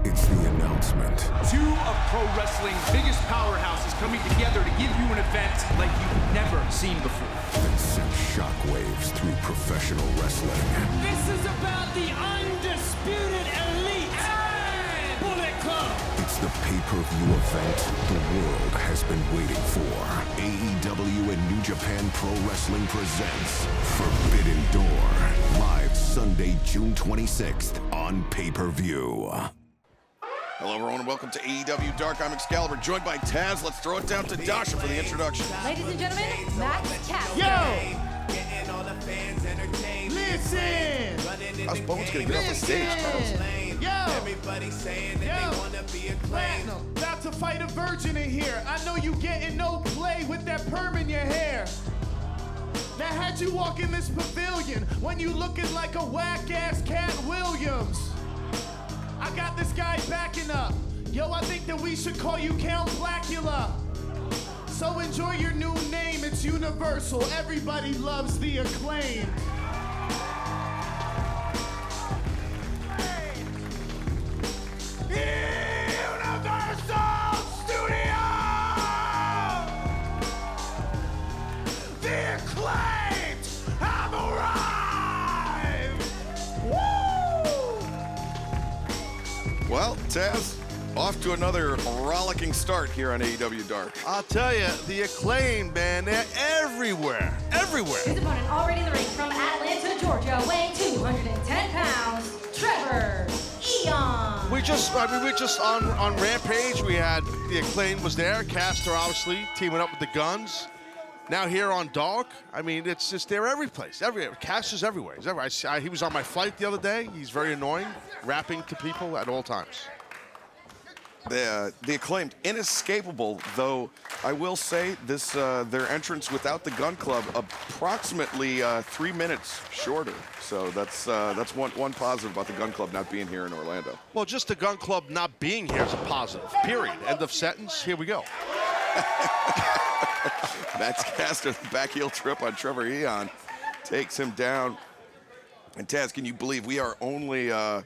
It's the announcement. Two of pro wrestling's biggest powerhouses coming together to give you an event like you've never seen before. That sent shockwaves through professional wrestling. This is about the undisputed elite Bullet Club. It's the pay-per-view event the world has been waiting for. AEW and New Japan Pro Wrestling presents Forbidden Door. Live Sunday, June 26th on pay-per-view. Hello, everyone, and welcome to AEW Dark. I'm Excalibur, joined by Taz. Let's throw it down to Dasha for the introduction. Ladies and gentlemen, Max Caster. Yo! Listen! How's Bones gonna get off the stage? Yo! Everybody saying that they wanna be acclaimed. About to fight a virgin in here. I know you getting no play with that perm in your hair. Now how'd you walk in this pavilion when you looking like a whack-ass Cat Williams? I got this guy backing up. Yo, I think that we should call you Count Blackula. So enjoy your new name, it's universal. Everybody loves the acclaim. Universal Studio! The acclaimed have arrived! Woo! Well, Taz, off to another rollicking start here on AEW Dark. I'll tell you, the acclaim, man, they're everywhere. Everywhere. His opponent already in the ring from Atlanta, Georgia, weighing 210 pounds, Trevor Eon. We just on Rampage, we had the acclaim was there. Caster, obviously, teaming up with the Guns. Now here on Dark, I mean, it's just they're every place. Everywhere. Caster's everywhere. He's everywhere. He was on my flight the other day. He's very annoying, rapping to people at all times. The acclaimed, inescapable, though I will say this their entrance without the Gun Club approximately 3 minutes shorter. So that's one positive about the Gun Club not being here in Orlando. Well, just the Gun Club not being here is a positive. Period. End of sentence. Here we go. Max Caster, the back heel trip on Trevor Eon, takes him down. And Taz, can you believe we are only a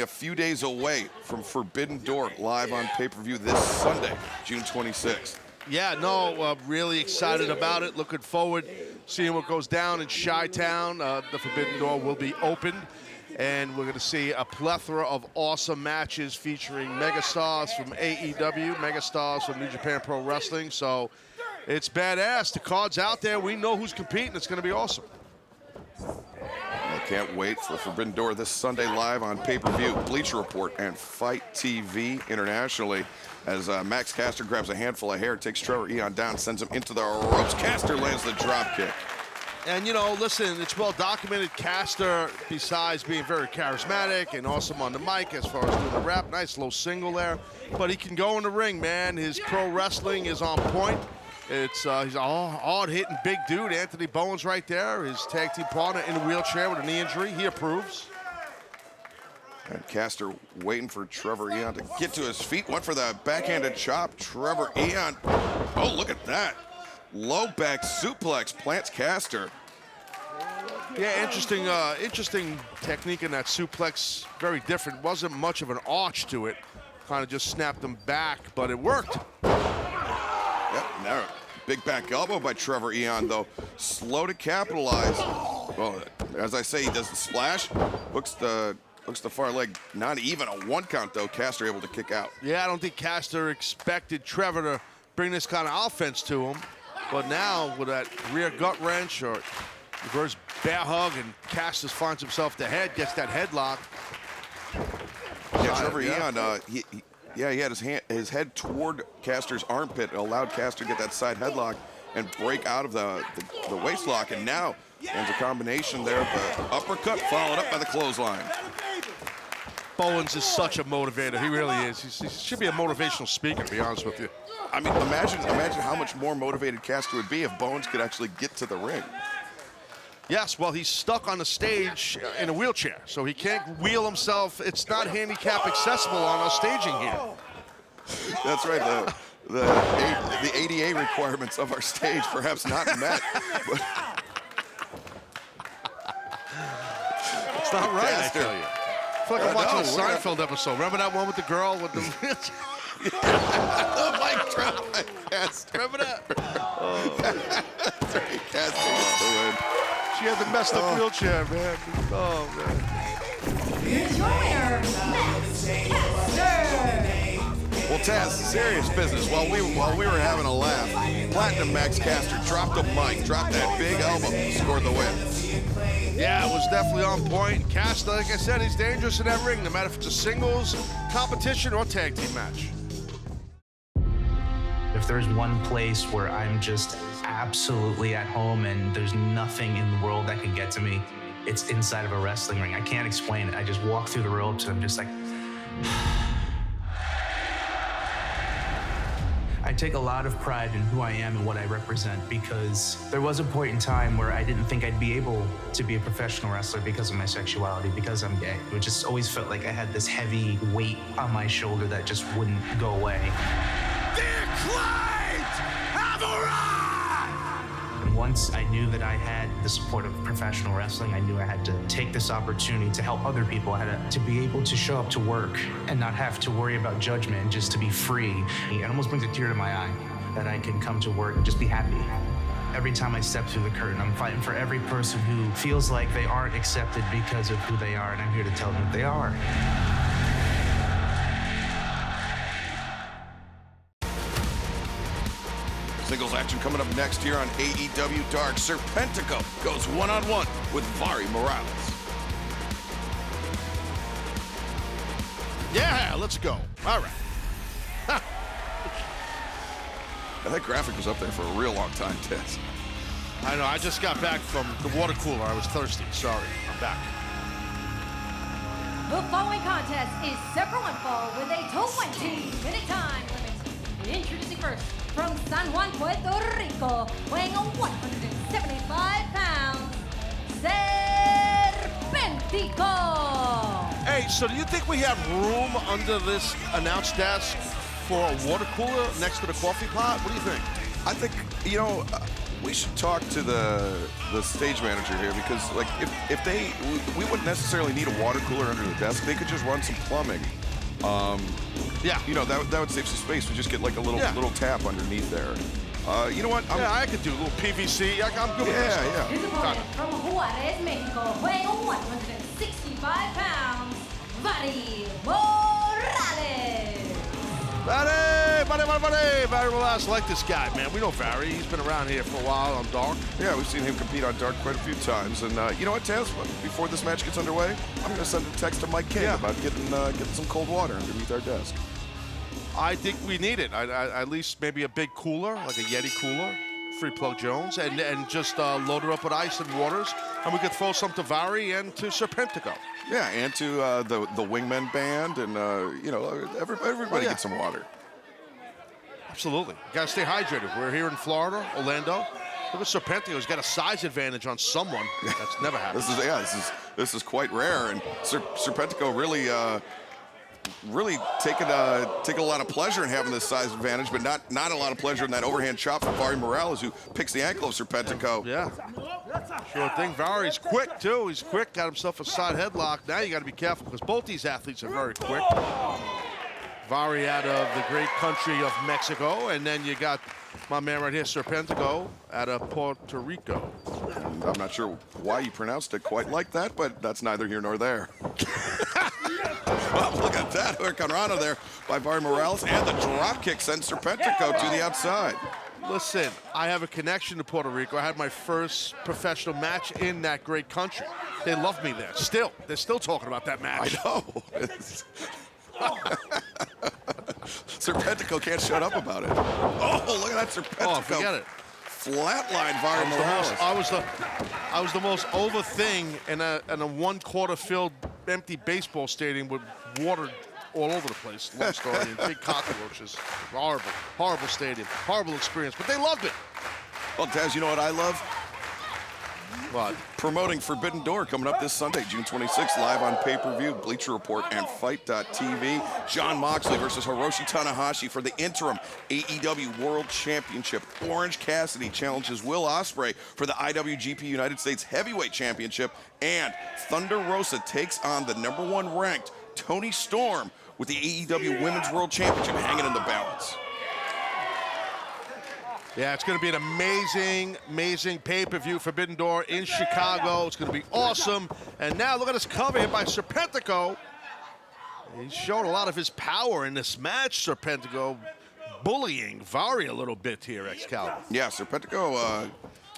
few days away from Forbidden Door live on pay-per-view this Sunday, June 26th. Yeah, no, really excited about it. Looking forward seeing what goes down in Chi-Town. The Forbidden Door will be opened, and we're going to see a plethora of awesome matches featuring megastars from AEW, megastars from New Japan Pro Wrestling. So it's badass. The card's out there. We know who's competing. It's going to be awesome. I can't wait for Forbidden Door this Sunday live on pay-per-view. Bleacher Report and Fight TV internationally as Max Caster grabs a handful of hair, takes Trevor Eon down, sends him into the ropes. Caster lands the drop kick. And, you know, listen, it's well documented. Caster, besides being very charismatic and awesome on the mic as far as doing the rap, nice little single there. But he can go in the ring, man. His pro wrestling is on point. He's a hard-hitting big dude. Anthony Bowen's right there. His tag team partner in a wheelchair with a knee injury. He approves. And Caster waiting for Trevor Eon to get to his feet. Went for the backhanded chop. Trevor Eon. Oh, look at that. Low back suplex plants Caster. Yeah, interesting technique in that suplex. Very different. Wasn't much of an arch to it. Kind of just snapped him back, but it worked. Yep, now big back elbow by Trevor Eon, though. Slow to capitalize. Well, as I say, he does the splash. Hooks the far leg. Not even a one count, though. Caster able to kick out. Yeah, I don't think Caster expected Trevor to bring this kind of offense to him. But now, with that rear gut wrench or reverse bear hug, and Caster finds himself the head, gets that headlock. Yeah, Trevor Eon, he had his head toward Caster's armpit. It allowed Caster to get that side headlock and break out of the waist lock. And now, there's a combination there. The uppercut followed up by the clothesline. Bowens is such a motivator. He really is. He should be a motivational speaker, to be honest with you. I mean, imagine how much more motivated Caster would be if Bowens could actually get to the ring. Yes, well, he's stuck on the stage in a wheelchair, so he can't wheel himself. It's not handicap accessible on our staging here. That's right. The ADA requirements of our stage perhaps not met. It's not right, I tell you. feel like I'm watching a Seinfeld episode. Remember that one with the girl with the... The mic drop. Remember that? Cassidy gets the win. She had the messed up wheelchair, man. Oh, man. Here's your winner, Max Caster. Well, Taz, serious business. While we were having a laugh, Platinum Max Caster dropped the mic, dropped that big elbow, scored the win. Yeah, it was definitely on point. Caster, like I said, he's dangerous in that ring, no matter if it's a singles competition or tag team match. If there's one place where I'm just absolutely at home and there's nothing in the world that can get to me, it's inside of a wrestling ring. I can't explain it. I just walk through the ropes and I'm just like... I take a lot of pride in who I am and what I represent because there was a point in time where I didn't think I'd be able to be a professional wrestler because of my sexuality, because I'm gay. It just always felt like I had this heavy weight on my shoulder that just wouldn't go away. And once I knew that I had the support of professional wrestling, I knew I had to take this opportunity to help other people. I had to be able to show up to work and not have to worry about judgment, and just to be free. It almost brings a tear to my eye that I can come to work and just be happy. Every time I step through the curtain, I'm fighting for every person who feels like they aren't accepted because of who they are, and I'm here to tell them that they are. Singles action coming up next here on AEW Dark. Serpentico goes one-on-one with Vari Morales. Yeah, let's go. All right. That graphic was up there for a real long time, Tess. I know, I just got back from the water cooler. I was thirsty. Sorry, I'm back. The following contest is separate one fall with a 20-minute time limit. Introducing first, from San Juan, Puerto Rico, weighing 175 pounds, Serpentico. Hey, so do you think we have room under this announce desk for a water cooler next to the coffee pot? What do you think? I think, you know, we should talk to the stage manager here because, like, if they, we wouldn't necessarily need a water cooler under the desk. They could just run some plumbing. Yeah. You know, that would save some space. We just get like a little tap underneath there. You know what? I could do a little PVC. I'm good with this. His opponent from Juarez, Mexico, weighing 165 pounds, Vari Morales. Vari Morales. I like this guy, man. We know Vari. He's been around here for a while on Dark. Yeah, we've seen him compete on Dark quite a few times. And you know what, Taz? Before this match gets underway, I'm going to send a text to Mike King about getting some cold water underneath our desk. I think we need it. At least maybe a big cooler, like a Yeti cooler, Free Plug Jones, and just load her up with ice and waters, and we could throw some to Vari and to Serpentico. Yeah, and to the Wingmen band, and you know, everybody get some water. Absolutely. You got to stay hydrated. We're here in Florida, Orlando. Look at Serpentico. He's got a size advantage on someone. That's never happened. This is quite rare, and Serpentico really taking a lot of pleasure in having this size advantage, but not a lot of pleasure in that overhand chop from Vari Morales, who picks the ankle of Serpentico. Yeah, sure thing. Vari's quick too. He's quick. Got himself a side headlock. Now you got to be careful because both these athletes are very quick. Vari out of the great country of Mexico, and then you got my man right here, Serpentico, out of Puerto Rico. I'm not sure why you pronounced it quite like that, but that's neither here nor there. Oh, look at that Hurricanrana there by Vari Morales, and the drop kick sends Serpentico to the outside. Listen, I have a connection to Puerto Rico. I had my first professional match in that great country. They love me there. Still, they're still talking about that match. I know. Serpentico can't shut up about it. Oh, look at that Serpentico. Oh, forget it. Flatline Vari Morales. I was the most over thing in a 1/4 filled empty baseball stadium with water all over the place. Long story, and big cockroaches. Horrible stadium. Horrible experience, but they loved it. Well, Taz, you know what I love? What? Promoting Forbidden Door coming up this Sunday, June 26th, live on pay-per-view, Bleacher Report, and Fight.tv. Jon Moxley versus Hiroshi Tanahashi for the interim AEW World Championship. Orange Cassidy challenges Will Ospreay for the IWGP United States Heavyweight Championship. And Thunder Rosa takes on the #1 ranked Toni Storm with the AEW Women's World Championship hanging in the balance. Yeah, it's going to be an amazing, amazing pay-per-view, Forbidden Door in Chicago. It's going to be awesome. And now look at this cover here by Serpentico. He's showing a lot of his power in this match, Serpentico, bullying Vari a little bit here, Excalibur. Yeah, Serpentico,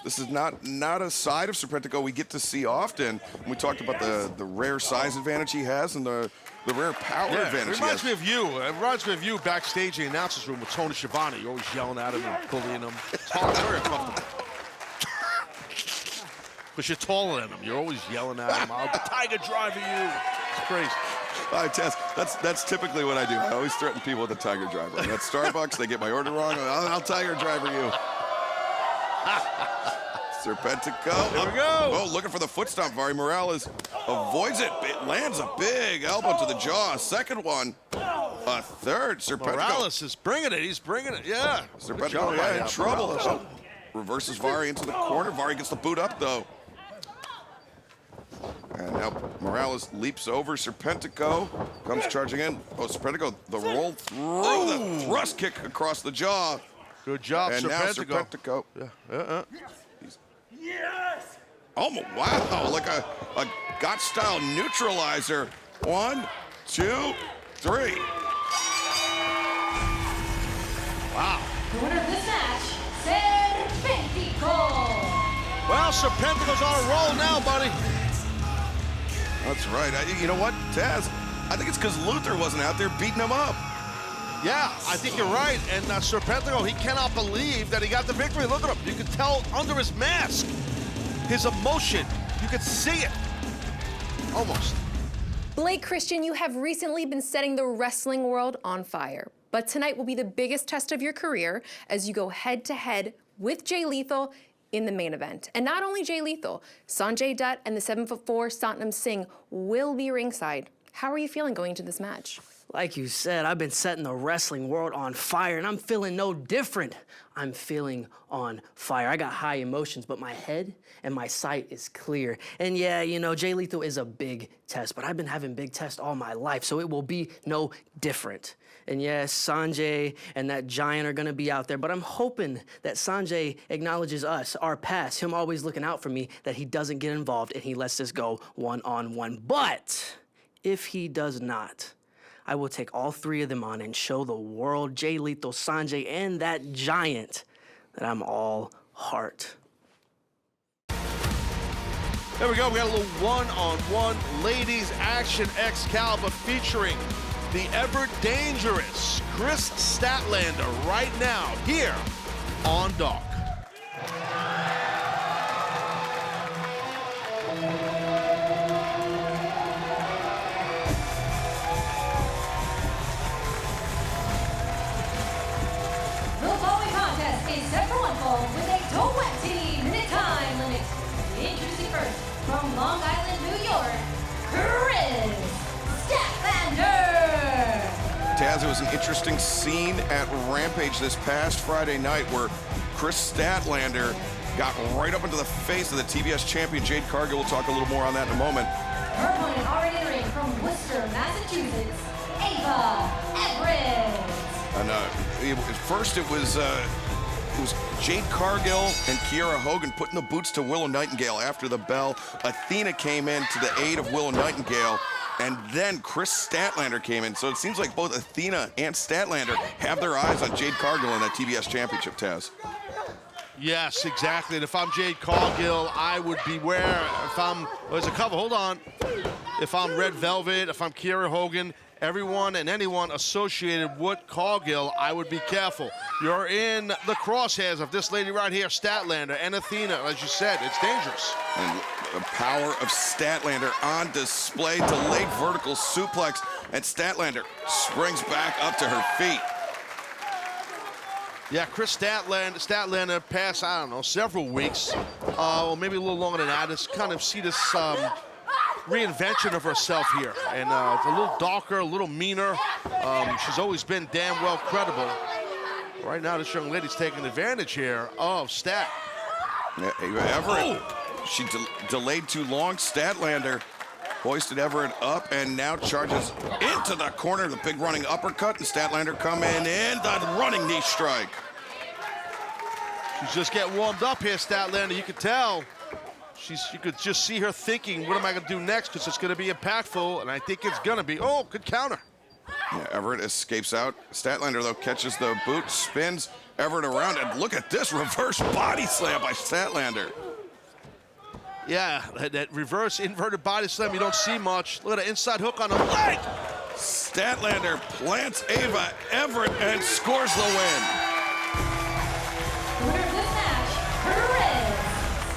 this is not a side of Serpentico we get to see often. We talked about the rare size advantage he has and the rare power advantage. It reminds me of you. It reminds me of you backstage in the announcer's room with Tony Schiavone. You're always yelling at him and bullying him. It's hard, very uncomfortable. Because you're taller than him. You're always yelling at him. I'll tiger driver you. It's crazy. All right, Tess, that's typically what I do. I always threaten people with a tiger driver. I'm at Starbucks, they get my order wrong, I'll tiger driver you. Serpentico. There we go. Oh, looking for the foot stomp. Vari Morales avoids it. It lands a big elbow to the jaw. A second one. A third. Serpentico. Morales is bringing it. He's bringing it. Yeah. Serpentico in trouble. Oh, reverses Vari into the corner. Vari gets the boot up, though. And now Morales leaps over Serpentico. Comes charging in. Oh, Serpentico, the roll through the thrust kick across the jaw. Good job, and Serpentico. Now Serpentico. Yeah. Yes! Oh, wow, like a Gotch-style neutralizer. 1, 2, 3. Wow. The winner of this match, Serpentico. Well, Serpentico's on a roll now, buddy. That's right. You know what, Taz? I think it's because Luther wasn't out there beating him up. Yeah, I think you're right. And Serpentico, he cannot believe that he got the victory. Look at him. You can tell under his mask, his emotion. You can see it. Almost. Blake Christian, you have recently been setting the wrestling world on fire. But tonight will be the biggest test of your career as you go head-to-head with Jay Lethal in the main event. And not only Jay Lethal, Sanjay Dutt and the 7'4" Satnam Singh will be ringside. How are you feeling going into this match? Like you said, I've been setting the wrestling world on fire, and I'm feeling no different. I'm feeling on fire. I got high emotions, but my head and my sight is clear. And yeah, you know, Jay Lethal is a big test, but I've been having big tests all my life, so it will be no different. And yes, Sanjay and that giant are gonna be out there, but I'm hoping that Sanjay acknowledges us, our past, him always looking out for me, that he doesn't get involved and he lets this go one-on-one. But if he does not, I will take all three of them on and show the world, Jay Lethal, Sanjay, and that giant, that I'm all heart. There we go. We got a little one-on-one ladies action, Excalibur, featuring the ever-dangerous Chris Statlander right now here on Dark. Set for one fall with a 20-minute time limit. Introducing first, from Long Island, New York, Chris Statlander. Taz, it was an interesting scene at Rampage this past Friday night where Chris Statlander got right up into the face of the TBS champion, Jade Cargill. We'll talk a little more on that in a moment. Her opponent already in the ring from Worcester, Massachusetts, Ava Everett. And first it was Jade Cargill and Kiera Hogan putting the boots to Willow Nightingale after the bell. Athena came in to the aid of Willow Nightingale, and then Chris Statlander came in. So it seems like both Athena and Statlander have their eyes on Jade Cargill in that TBS championship, Taz. Yes, exactly. And if I'm Jade Cargill, I would beware. If I'm, there's a couple, hold on. If I'm Red Velvet, if I'm Kiera Hogan, everyone and anyone associated with Cargill, I would be careful. You're in the crosshairs of this lady right here, Statlander, and Athena. As you said, it's dangerous. And the power of Statlander on display. Delayed vertical suplex, and Statlander springs back up to her feet. Yeah, Chris Statlander past, I don't know, several weeks, or maybe a little longer than that. It's kind of see this reinvention of herself here. And it's a little darker, a little meaner. She's always been damn well credible. Right now, this young lady's taking advantage here of Stat. Yeah, Everett, she delayed too long. Statlander hoisted Everett up and now charges into the corner. The big running uppercut, and Statlander coming in, the running knee strike. She's just getting warmed up here, Statlander. You could tell. You could just see her thinking, what am I going to do next? Because it's going to be impactful, and I think it's going to be. Oh, good counter. Yeah, Everett escapes out. Statlander, though, catches the boot, spins Everett around, and look at this reverse body slam by Statlander. Yeah, that reverse inverted body slam, you don't see much. Look at an inside hook on the leg. Statlander plants Ava Everett and scores the win. Winner of this match,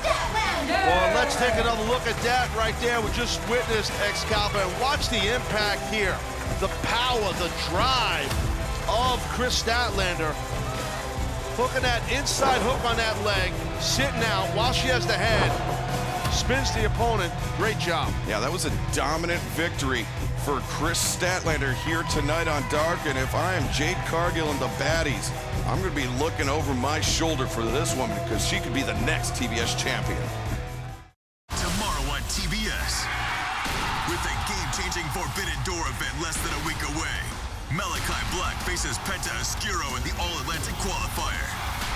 Statlander. Well, let's take another look at that right there. We just witnessed Excalibur, and watch the impact here. The power, the drive of Chris Statlander. Hooking that inside hook on that leg, sitting out while she has the head. Spins the opponent. Great job. Yeah, that was a dominant victory for Chris Statlander here tonight on Dark. And if I am Jade Cargill and the baddies, I'm going to be looking over my shoulder for this woman because she could be the next TBS champion. Tomorrow on TBS, with the game-changing Forbidden Door event less than a week away, Malakai Black faces Penta Oscuro in the All-Atlantic qualifier.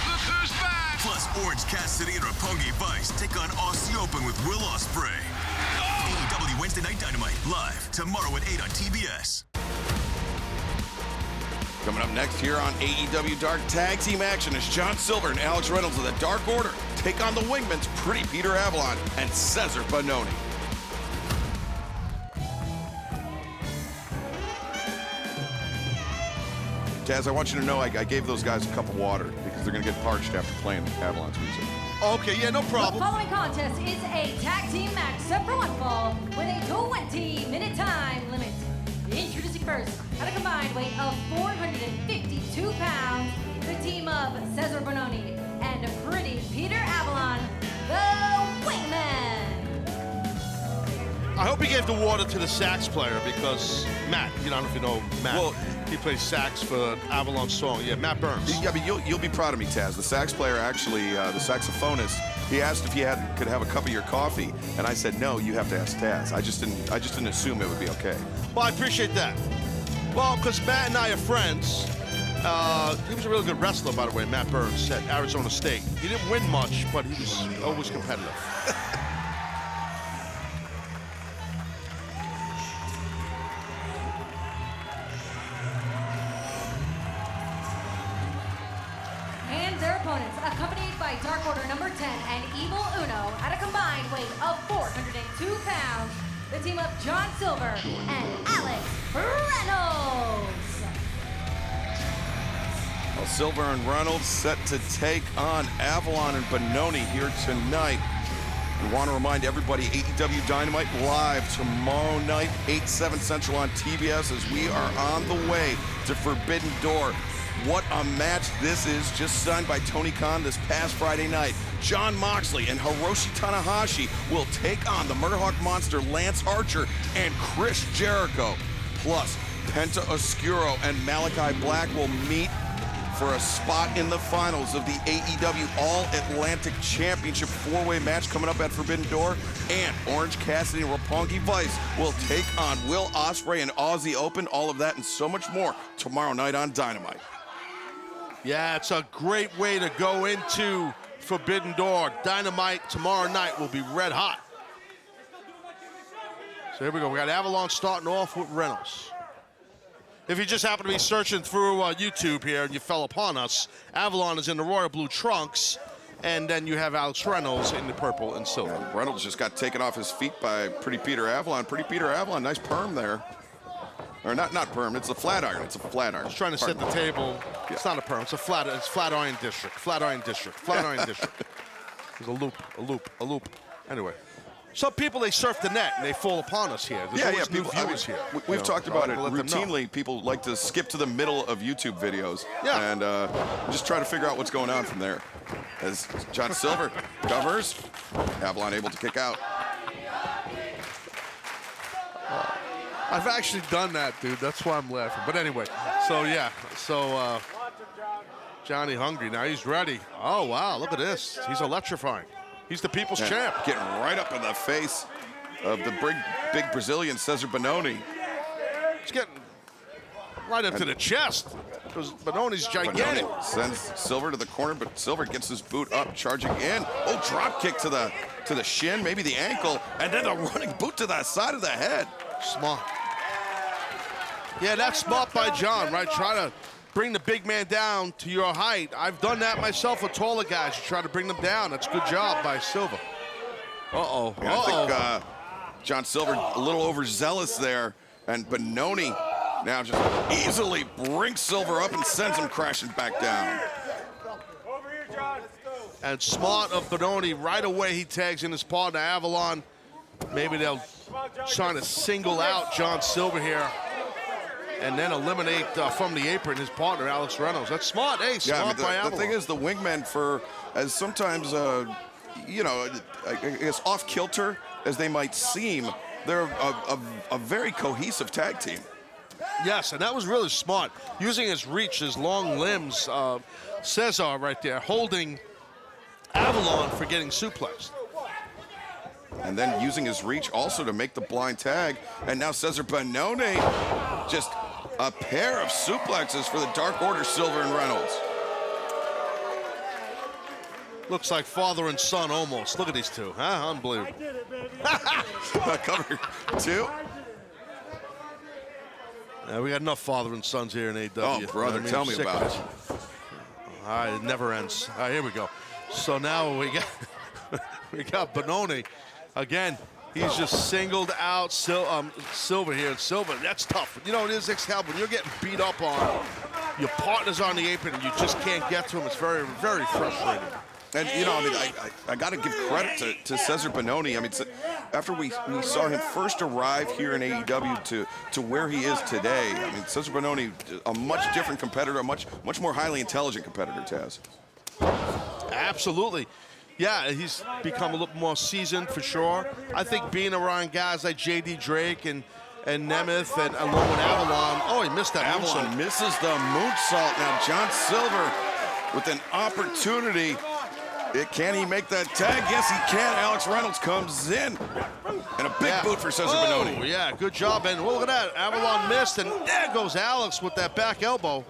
Look who's back! Plus, Orange Cassidy and Roppongi Vice take on Aussie Open with Will Ospreay. AEW Wednesday Night Dynamite, live tomorrow at 8 on TBS. Coming up next here on AEW Dark, tag team action as John Silver and Alex Reynolds of the Dark Order take on the Wingmans, Pretty Peter Avalon and Cesar Bononi. Taz, I want you to know I gave those guys a cup of water because they're going to get parched after playing Avalon's music. Okay, yeah, no problem. The following contest is a tag team match set for one fall with a 20-minute time limit. Introducing first, at a combined weight of 452 pounds, the team of Cesar Bononi and Pretty Peter Avalon, the Wingmen. I hope he gave the water to the sax player because Matt, I don't know if you know Matt. Well, he plays sax for Avalon's song. Yeah, Matt Burns. Yeah, but you'll be proud of me, Taz. The sax player, actually, the saxophonist, he asked if he could have a cup of your coffee, and I said no. You have to ask Taz. I just didn't assume it would be okay. Well, I appreciate that. Well, because Matt and I are friends. He was a really good wrestler, by the way, Matt Burns at Arizona State. He didn't win much, but he was always competitive. Their opponents, accompanied by Dark Order number 10 and Evil Uno, at a combined weight of 402 pounds, the team of John Silver and Alex Reynolds. Well, Silver and Reynolds set to take on Avalon and Bononi here tonight. We want to remind everybody, AEW Dynamite live tomorrow night, 8/7 Central on TBS, as we are on the way to Forbidden Door. What a match this is, just signed by Tony Khan this past Friday night. Jon Moxley and Hiroshi Tanahashi will take on the Murderhawk Monster Lance Archer and Chris Jericho. Plus, Penta Oscuro and Malakai Black will meet for a spot in the finals of the AEW All-Atlantic Championship four-way match coming up at Forbidden Door. And Orange Cassidy and Roppongi Vice will take on Will Ospreay and Aussie Open. All of that and so much more tomorrow night on Dynamite. Yeah, it's a great way to go into Forbidden Door. Dynamite tomorrow night will be red hot. So here we go. We got Avalon starting off with Reynolds. If you just happen to be searching through YouTube here and you fell upon us, Avalon is in the royal blue trunks, and then you have Alex Reynolds in the purple and silver. Yeah, Reynolds just got taken off his feet by Pretty Peter Avalon. Pretty Peter Avalon, nice perm there. Or not perm, it's a flat iron. It's a flat iron. I was trying to set the table. Yeah. It's not a perm, it's flat iron district. Flat iron district. Flat iron district. There's a loop. Anyway. Some people, they surf the net and they fall upon us here. There's always new viewers here. We've talked about it routinely. People like to skip to the middle of YouTube videos and just try to figure out what's going on from there. As John Silver covers, Avalon able to kick out. I've actually done that, dude. That's why I'm laughing. But anyway, so yeah. So Johnny hungry. Now he's ready. Oh, wow. Look at this. He's electrifying. He's the people's champ. Getting right up in the face of the big Brazilian Cesar Bononi. He's getting right up to the chest because Bononi's gigantic. Bononi sends Silver to the corner, but Silver gets his boot up, charging in. Oh, drop kick to the shin, maybe the ankle, and then a running boot to the side of the head. Smart. Yeah, that's smart by John, right? Try to bring the big man down to your height. I've done that myself with taller guys. You try to bring them down. That's a good job by Silver. Uh-oh. Yeah, I think John Silver a little overzealous there, and Bononi now just easily brings Silver up and sends him crashing back down. And smart of Bononi, right away he tags in his partner, Avalon. Maybe they'll try to single out John Silver here and then eliminate from the apron his partner, Alex Reynolds. That's smart. Hey, smart by Avalon. The thing is, the wingmen, as sometimes, you know, I guess off-kilter as they might seem, they're a very cohesive tag team. Yes, and that was really smart. Using his reach, his long limbs, Cesar right there, holding Avalon for getting suplexed. And then using his reach also to make the blind tag. And now Cesar Bononi, just a pair of suplexes for the Dark Order, Silver and Reynolds. Looks like father and son almost. Look at these two, huh? Unbelievable. Cover 2. We got enough father and sons here in AEW. Oh, brother, tell me about it. All right, it never ends. All right, here we go. So now we got Bononi. Again, he's just singled out Silver here. And Silver, that's tough. You know, it is Excalibur. When you're getting beat up on, your partner's on the apron and you just can't get to him. It's very, very frustrating. And, you know, I mean, I got to give credit to Cesar Bononi. I mean, after we saw him first arrive here in AEW to where he is today, I mean, Cesar Bononi, a much different competitor, a much more highly intelligent competitor, Taz. Absolutely. Yeah, he's become a little more seasoned for sure. I think being around guys like J.D. Drake and Nemeth and along with Avalon. Oh, he missed that Avalon moonsault. Misses the moonsault. Now John Silver with an opportunity. Can he make that tag? Yes, he can. Alex Reynolds comes in. And a big boot for Cesar Bononi. Yeah, good job. And look at that. Avalon missed, and there goes Alex with that back elbow.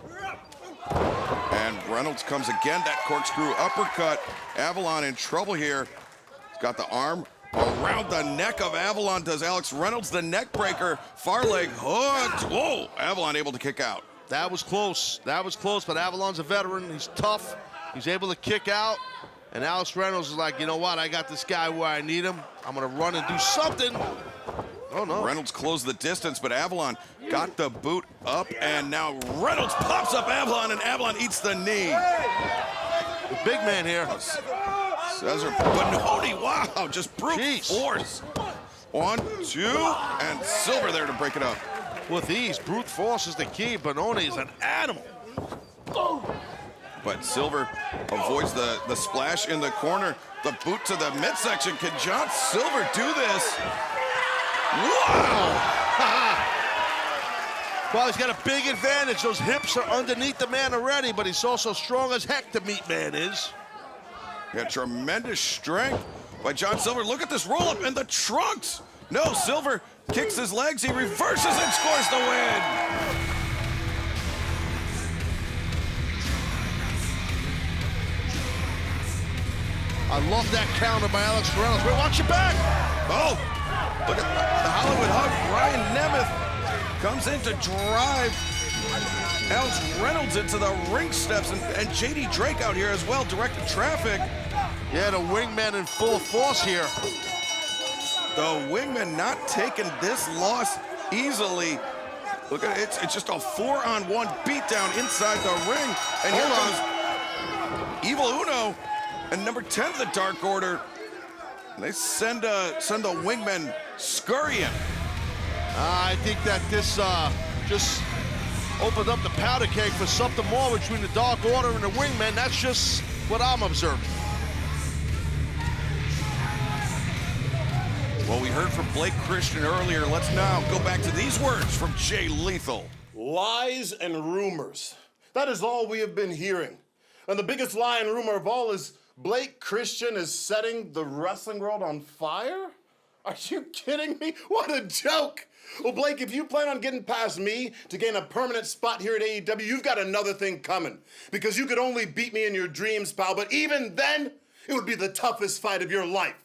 And Reynolds comes again. That corkscrew uppercut. Avalon in trouble here. He's got the arm around the neck of Avalon. Does Alex Reynolds, the neck breaker. Far leg hooked. Whoa, Avalon able to kick out. That was close. That was close, but Avalon's a veteran. He's tough. He's able to kick out. And Alex Reynolds is like, you know what? I got this guy where I need him. I'm going to run and do something. Oh, no. Reynolds closed the distance, but Avalon got the boot up, and now Reynolds pops up Avalon, and Avalon eats the knee. The big man here. Cesar Bononi, wow, just brute force. 1, 2, and Silver there to break it up. With ease, brute force is the key. Bononi is an animal. But Silver avoids the splash in the corner. The boot to the midsection. Can John Silver do this? Wow! Well, he's got a big advantage. Those hips are underneath the man already, but he's also strong as heck, the meat man is. Yeah, tremendous strength by John Silver. Look at this roll-up in the trunks. No, Silver kicks his legs. He reverses and scores the win. I love that counter by Alex Reynolds. Wait, watch your back. Oh, look at the Hollywood hug. Brian Nemeth comes in to drive Alex Reynolds into the ring steps, and J.D. Drake out here as well, directing traffic. Yeah, the wingman in full force here. The wingman not taking this loss easily. Look at it, it's just a 4-on-1 beatdown inside the ring. And here comes Evil Uno and number 10 of the Dark Order. They send a wingman scurrying. I think that this just opened up the powder keg for something more between the Dark Order and the Wingmen. That's just what I'm observing. Well, we heard from Blake Christian earlier. Let's now go back to these words from Jay Lethal. Lies and rumors. That is all we have been hearing. And the biggest lie and rumor of all is Blake Christian is setting the wrestling world on fire? Are you kidding me? What a joke! Well, Blake, if you plan on getting past me to gain a permanent spot here at AEW, you've got another thing coming. Because you could only beat me in your dreams, pal, but even then, it would be the toughest fight of your life.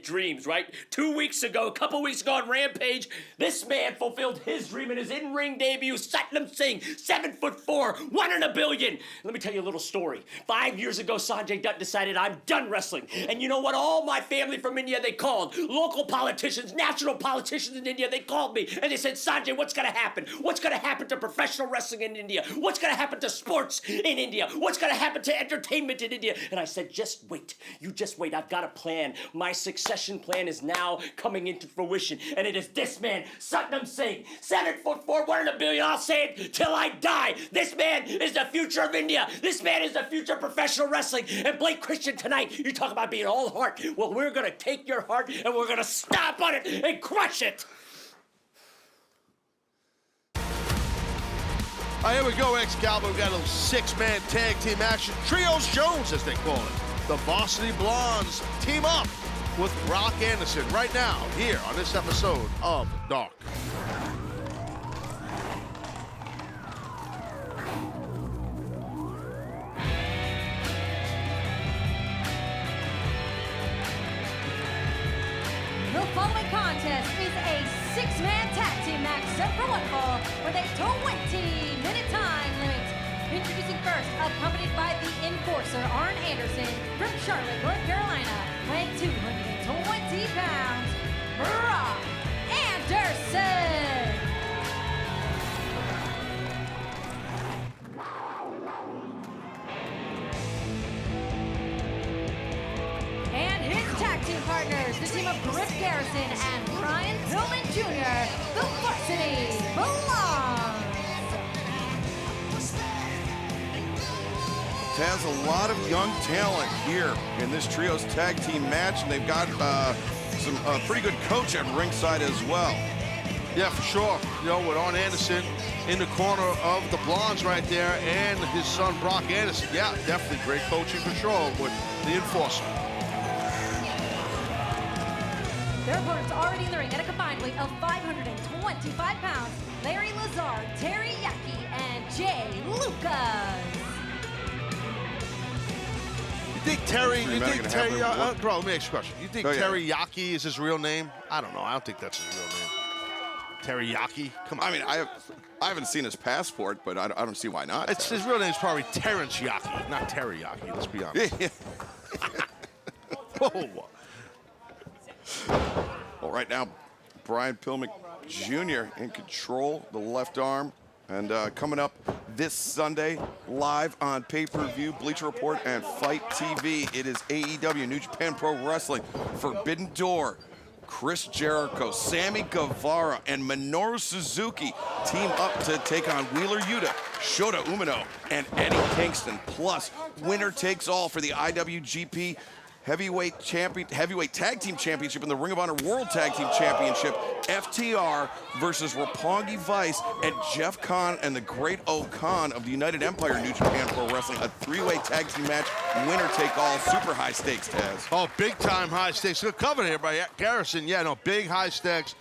Dreams, right? 2 weeks ago, a couple weeks ago on Rampage, this man fulfilled his dream in his in-ring debut, Satnam Singh, 7'4", 1 in a billion. Let me tell you a little story. 5 years ago, Sanjay Dutt decided I'm done wrestling. And you know what? All my family from India, they called. Local politicians, national politicians in India, they called me. And they said, Sanjay, what's gonna happen? What's gonna happen to professional wrestling in India? What's gonna happen to sports in India? What's gonna happen to entertainment in India? And I said, just wait. You just wait. I've got a plan. My succession plan is now coming into fruition, and it is this man, Satnam Singh, 7'4", 1 in a billion. I'll say it till I die. This man is the future of India. This man is the future of professional wrestling. And Blake Christian tonight, you talk about being all heart. Well, we're gonna take your heart and we're gonna stomp on it and crush it. All right, here we go, Excalibur. We got a little 6-man tag team action. Trios Jones, as they call it. The Varsity Blondes team up with Brock Anderson right now here on this episode of Dark. The following contest is a 6-man tag team match set for one fall with a 20-minute time limit. Introducing first, accompanied by the Enforcer, Arn Anderson, from Charlotte, North Carolina, weighing 220 pounds, Brock Anderson. And his tag team partners, the team of Griff Garrison and Brian Pillman Jr., the Varsity Blondes. Has a lot of young talent here in this trios tag team match, and they've got some pretty good coach at ringside as well. Yeah, for sure. You know, with Arn Anderson in the corner of the Blondes right there, and his son Brock Anderson. Yeah, definitely great coaching for sure with the Enforcer. Their opponents already in the ring at a combined weight of 525 pounds. Larry Lazar, Terry Yaki, and Jay Lucas. You think Terry, bro, let me ask you a question. You think Teriyaki is his real name? I don't know. I don't think that's his real name. Teriyaki? Come on. I mean, I haven't seen his passport, but I don't see why not. His real name is probably Terrence Yaki, not Teriyaki. Let's be honest. Whoa. Well, right now, Brian Pillman Jr. in control, the left arm. And coming up this Sunday, live on pay-per-view, Bleacher Report, and Fight TV, it is AEW, New Japan Pro Wrestling, Forbidden Door. Chris Jericho, Sammy Guevara, and Minoru Suzuki team up to take on Wheeler Yuta, Shota Umino, and Eddie Kingston. Plus, winner takes all for the IWGP Heavyweight Tag Team Championship and the Ring of Honor World Tag Team Championship. FTR versus Roppongi Vice and Jeff Khan and the Great O-Khan of the United Empire New Japan Pro Wrestling. A 3-way tag team match, winner take all, super high stakes, Taz. Oh, big time high stakes. Good cover here by Garrison. Yeah, no, big high stakes.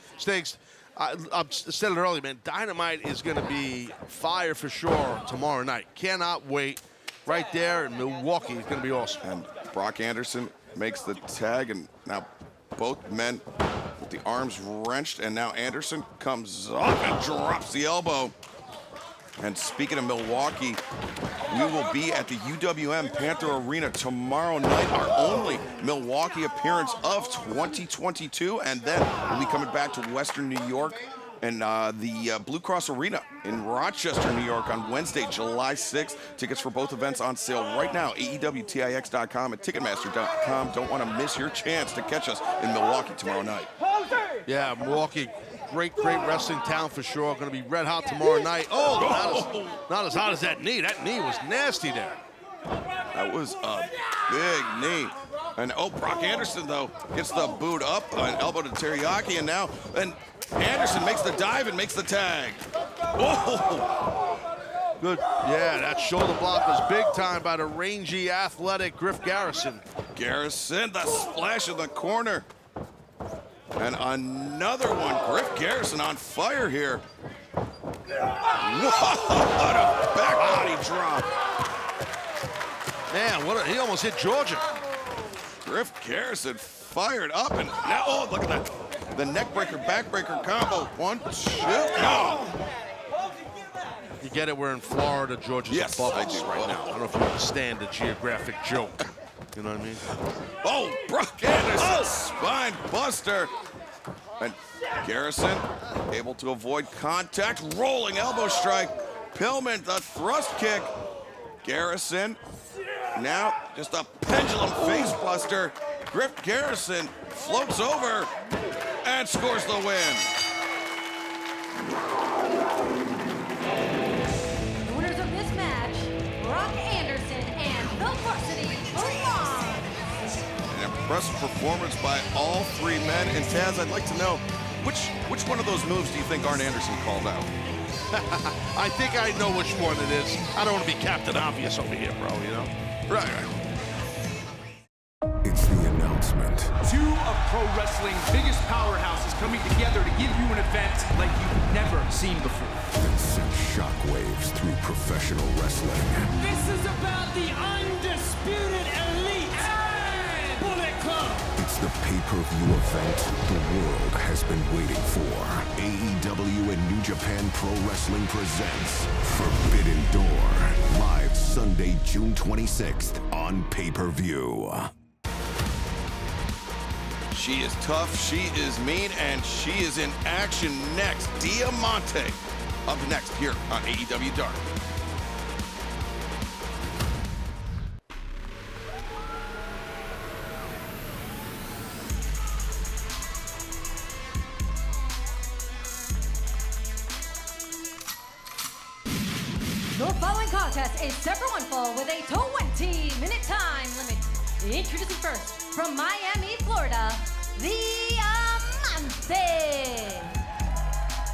I said it earlier, man. Dynamite is going to be fire for sure tomorrow night. Cannot wait. Right there in Milwaukee, it's going to be awesome. And Brock Anderson makes the tag, and now both men with the arms wrenched, and now Anderson comes up and drops the elbow. And speaking of Milwaukee, we will be at the UWM Panther Arena tomorrow night, our only Milwaukee appearance of 2022, and then we'll be coming back to Western New York in the Blue Cross Arena in Rochester, New York on Wednesday, July 6th. Tickets for both events on sale right now. AEWTIX.com and Ticketmaster.com. Don't want to miss your chance to catch us in Milwaukee tomorrow night. Yeah, Milwaukee, great wrestling town for sure. Going to be red hot tomorrow night. Oh, not as hot as that knee. That knee was nasty there. That was a big knee. And Brock Anderson, though, gets the boot up, an elbow to Teriyaki, and now Anderson makes the dive and makes the tag. Oh! Good. Yeah, that shoulder block was big time by the rangy, athletic Griff Garrison. Garrison, the splash in the corner. And another one. Griff Garrison on fire here. What a back body drop. Man, he almost hit Georgia. Griff Garrison fired up, and now, look at that. The neckbreaker, backbreaker combo. 1, 2, no. You get it, we're in Florida, Georgia's Yes, above I us do. right now. I don't know if you understand the geographic joke. You know what I mean? Oh, Brock Anderson, spine buster. And Garrison able to avoid contact, rolling elbow strike. Pillman, the thrust kick. Garrison, now just a pendulum face buster. Griff Garrison floats over and scores the win. The winners of this match, Brock Anderson and the Varsity Blondes. An impressive performance by all three men. And Taz, I'd like to know, which one of those moves do you think Arn Anderson called out? I think I know which one it is. I don't want to be Captain Obvious over here, bro, you know? Right. It's the announcement. Two of pro wrestling's biggest powerhouses coming together to give you an event like you've never seen before. That sent shockwaves through professional wrestling. This is about the undisputed elite Bullet Club. It's the pay-per-view event the world has been waiting for. AEW and New Japan Pro Wrestling presents Forbidden Door. Live Sunday, June 26th on pay-per-view. She is tough, she is mean, and she is in action next. Diamante up next here on AEW Dark. The following contest is separate one fall with a 20-minute time limit. Introducing first, from Miami, Florida, Diamante.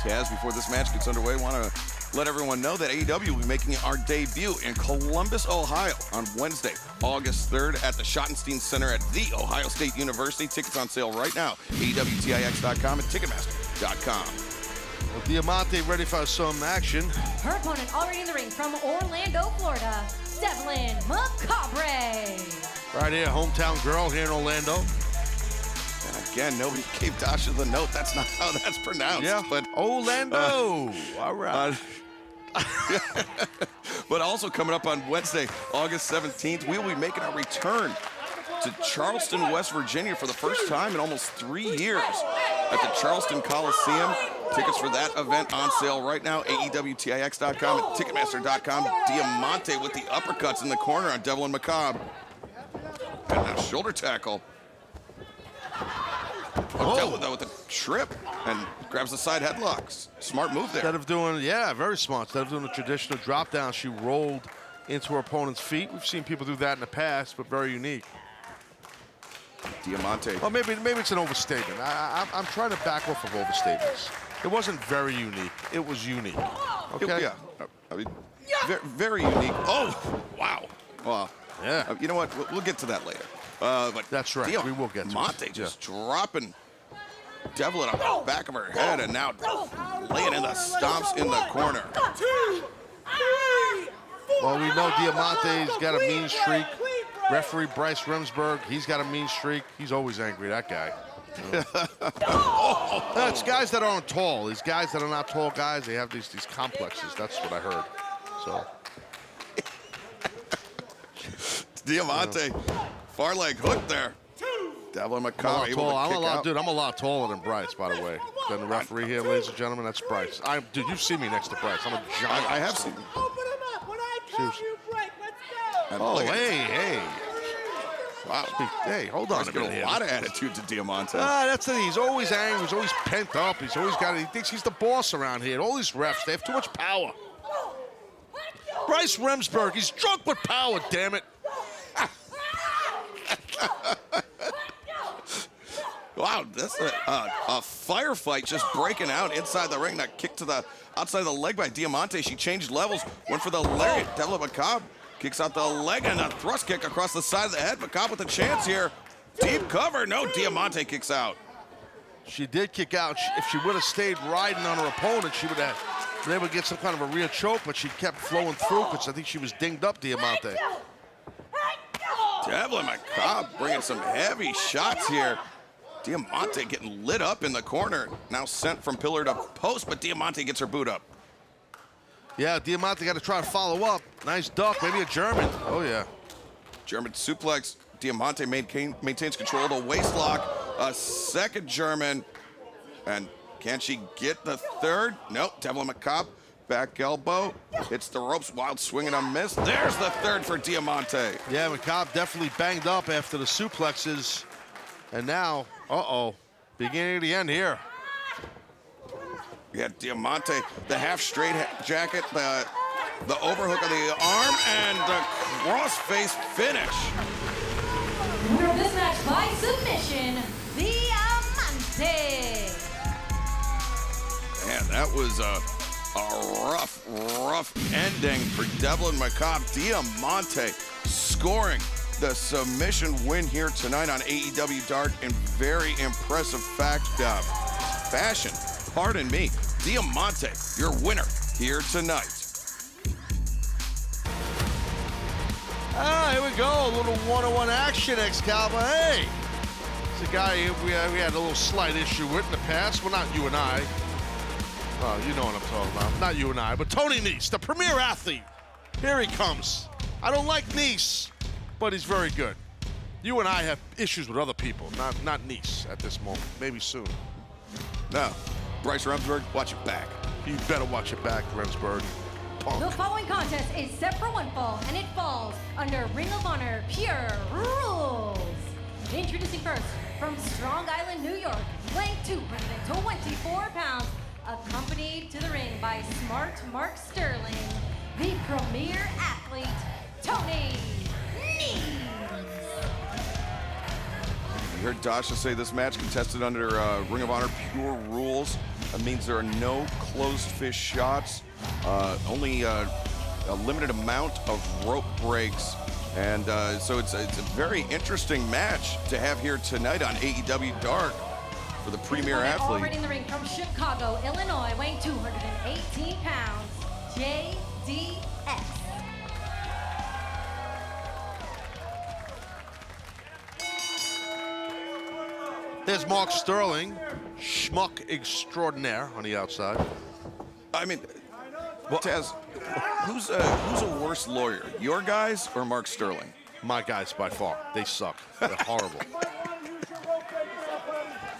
Taz, before this match gets underway, want to let everyone know that AEW will be making our debut in Columbus, Ohio on Wednesday, August 3rd at the Schottenstein Center at The Ohio State University. Tickets on sale right now, AEWTIX.com and Ticketmaster.com. Well, Diamante ready for some action. Her opponent already in the ring from Orlando, Florida, Devlin Macabre. Right here, hometown girl here in Orlando. And again, nobody gave Dasha the note. That's not how that's pronounced. Yeah, but Orlando. All right. But also coming up on Wednesday, August 17th, we will be making our return to Charleston, West Virginia for the first time in almost 3 years at the Charleston Coliseum. Tickets for that event on sale right now, AEWTIX.com and Ticketmaster.com. Diamante with the uppercuts in the corner on Devlin Macabre. And now shoulder tackle. Dealt with that with a trip and grabs the side headlocks. Smart move there. Instead of doing, very smart. Instead of doing the traditional drop down, she rolled into her opponent's feet. We've seen people do that in the past, but very unique. Diamante. Well, maybe it's an overstatement. I'm trying to back off of overstatements. It wasn't very unique. It was unique. Okay? Yeah. I mean, very unique. Oh, wow. Well, yeah. You know what? We'll get to that later. But that's right. We will get to Diamante it. just dropping Devlin on the back of her head and now laying in the stomps in the corner. 2, 3, 4. Well, we know Diamante's got a mean streak. Referee Bryce Remsburg, he's got a mean streak. He's always angry, that guy. It's guys that aren't tall. These guys that are not tall guys, they have these complexes. That's what I heard. So. Diamante, far leg hook there. Devlin McCall able to I'm kick out. Dude, I'm a lot taller than Bryce, by the way. Than the referee here, ladies and gentlemen. That's Bryce. Dude, you've seen me next to Bryce. I'm a giant. I have seen. Open him up. When I call you break, let's go. Oh, hey. Wow. Hey, hold on a minute A here. lot of attitude to Diamante. That's it. He's always angry. He's always pent up. He thinks he's the boss around here. All these refs, they have too much power. Bryce Remsburg, he's drunk with power, damn it. Wow, that's a firefight just breaking out inside the ring. That kick to the outside of the leg by Diamante. She changed levels, went for the leg. Devlin McCall kicks out the leg and a thrust kick across the side of the head. McCall with a chance here. Deep cover. No, Diamante kicks out. She did kick out. If she would have stayed riding on her opponent, she would have been able to get some kind of a rear choke, but she kept flowing through because I think she was dinged up, Diamante. Devlin McCall bringing some heavy shots here. Diamante getting lit up in the corner. Now sent from pillar to post, but Diamante gets her boot up. Yeah, Diamante got to try to follow up. Nice duck, maybe a German. Oh, yeah. German suplex. Diamante maintains control of the waist lock. A second German. And can she get the third? Nope. Devlin McCall, back elbow. Hits the ropes, wild swing and a miss. There's the third for Diamante. Yeah, McCall definitely banged up after the suplexes. And now, beginning of the end here. You got Diamante, the half straight jacket, the overhook of the arm, and the crossface finish. Winner of this match by submission, Diamante. Man, that was a rough ending for Devlin McCall. Diamante scoring the submission win here tonight on AEW Dark in very impressive fashion. Pardon me, Diamante, your winner here tonight. Here we go, a little one-on-one action, Excalibur. Hey, it's a guy we had a little slight issue with in the past. Well, not you and I. Well, you know what I'm talking about. Not you and I, but Tony Nese, the premier athlete. Here he comes. I don't like Nese, but he's very good. You and I have issues with other people, not Nese at this moment. Maybe soon. No. Bryce Remsburg, watch it back. You better watch it back, Remsburg. Punk. The following contest is set for one fall, and it falls under Ring of Honor Pure Rules. Introducing first, from Strong Island, New York, weighing 224 pounds, accompanied to the ring by Smart Mark Sterling, the premier athlete, Toni Nese. You heard Dasha say this match contested under Ring of Honor Pure Rules. That means there are no closed fist shots, only a limited amount of rope breaks. And so it's a very interesting match to have here tonight on AEW Dark for the premier athlete. Already in the ring from Chicago, Illinois, weighing 218 pounds, JDX. There's Mark Sterling, schmuck extraordinaire on the outside. I mean, Taz, who's a worse lawyer, your guys or Mark Sterling? My guys by far. They suck. They're horrible.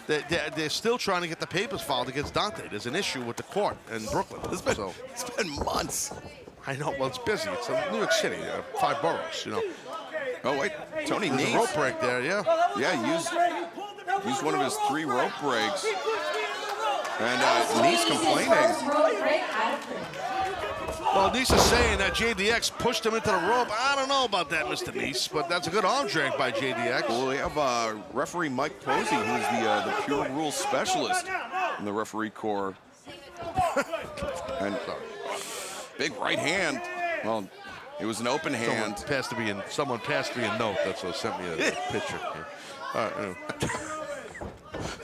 They're still trying to get the papers filed against Dante. There's an issue with the court in Brooklyn. It's been months. I know. Well, it's busy. It's New York City, 5 boroughs, you know. Oh, wait. Tony There's Nese. a rope break there, yeah. Yeah, used one of his 3 rope breaks. And Nese complaining. Well, Nese is saying that JDX pushed him into the rope. I don't know about that, Mr. Nese, but that's a good arm drag by JDX. Well, we have referee Mike Posey, who's the Pure Rules specialist in the referee corps. And big right hand. Well, it was an open hand. Someone passed me a note. That's what sent me a picture.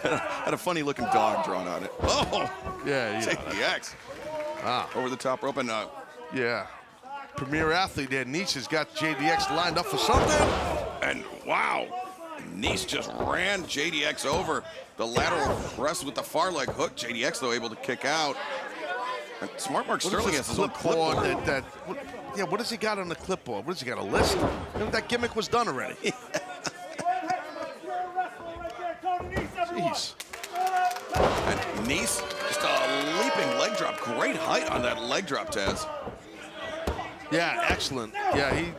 Had a funny looking dog drawn on it. Oh, yeah. JDX. Over the top rope and yeah. Premier athlete there. Nese has got JDX lined up for something. And wow, Nese just ran JDX over. The lateral press with the far leg hook. JDX though able to kick out. And Smart Mark Sterling has his own clipboard. What does he got on the clipboard? What does he got, a list? That gimmick was done already. Nice, just a leaping leg drop. Great height on that leg drop, Taz. Yeah, excellent. Yeah, he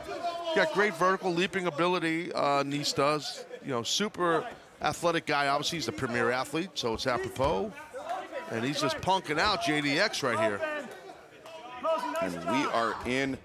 got great vertical leaping ability, Nice does. You know, super athletic guy. Obviously, he's the premier athlete, so it's apropos. And he's just punking out JDX right here. And we are in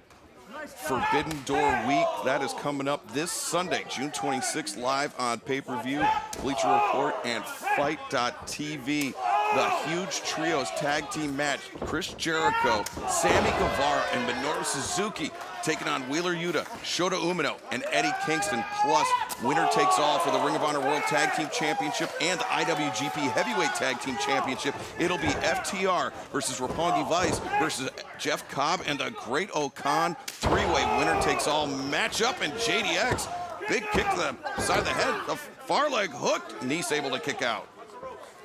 Forbidden Door Week. That is coming up this Sunday, June 26th, live on pay-per-view, Bleacher Report, and Fight.tv. The huge trios tag team match, Chris Jericho, Sammy Guevara, and Minoru Suzuki taking on Wheeler Yuta, Shota Umino, and Eddie Kingston, plus winner takes all for the Ring of Honor World Tag Team Championship and the IWGP Heavyweight Tag Team Championship. It'll be FTR versus Roppongi Vice versus Jeff Cobb and the Great O'Khan. Three-way winner takes all matchup, and JDX, big kick to the side of the head, the far leg hooked, Nice able to kick out.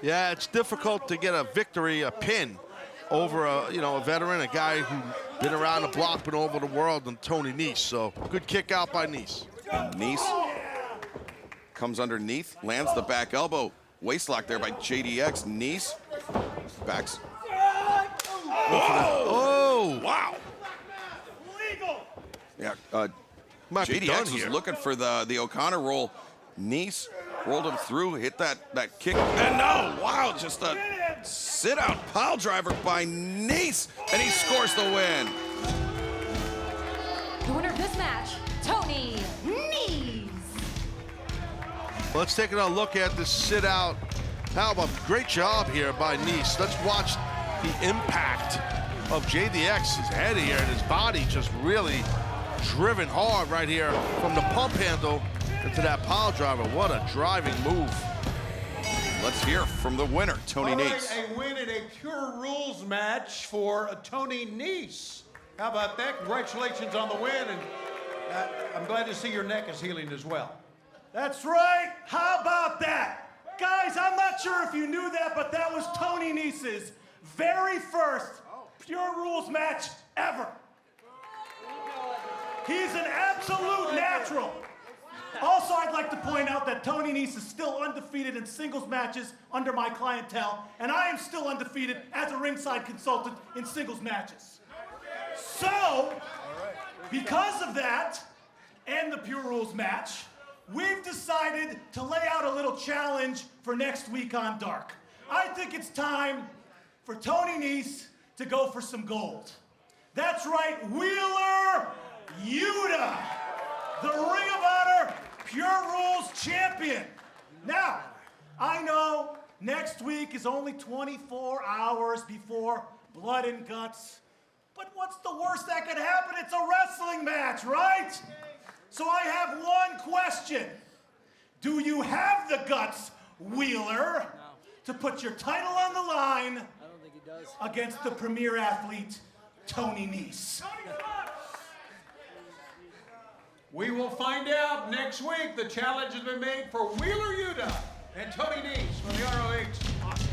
Yeah, it's difficult to get a victory, a pin, over a veteran, a guy who's been around the block, been over the world, and Tony Nese. So good kick out by Nese. And Nese comes underneath, lands the back elbow. Waistlock there by JDX. Nese backs. Oh, wow. Yeah, JDX was looking for the O'Connor roll. Nese rolled him through, hit that kick, and no, wow, just a sit-out pile driver by Nese, and he scores the win. The winner of this match, Toni Nese. Let's take a look at this sit-out. How about great job here by Nese. Let's watch the impact of JDX's head here and his body just really driven hard right here from the pump handle into that pile driver. What a driving move. Let's hear from the winner, Toni Nese. A win in a pure rules match for Toni Nese. How about that? Congratulations on the win, and I'm glad to see your neck is healing as well. That's right. How about that? Guys, I'm not sure if you knew that, but that was Toni Nese's very first pure rules match ever. He's an absolute natural. Also, I'd like to point out that Toni Nese is still undefeated in singles matches under my clientele, and I am still undefeated as a ringside consultant in singles matches. So, because of that, and the Pure Rules match, we've decided to lay out a little challenge for next week on Dark. I think it's time for Toni Nese to go for some gold. That's right, Wheeler Yuta, the Ring of Honor Pure Rules champion. Now, I know next week is only 24 hours before Blood and Guts, but what's the worst that could happen? It's a wrestling match, right? So I have one question. Do you have the guts, Wheeler, to put your title on the line against the premier athlete, Toni Nese? We will find out next week. The challenge has been made for Wheeler Yuta and Toni Nese for the ROH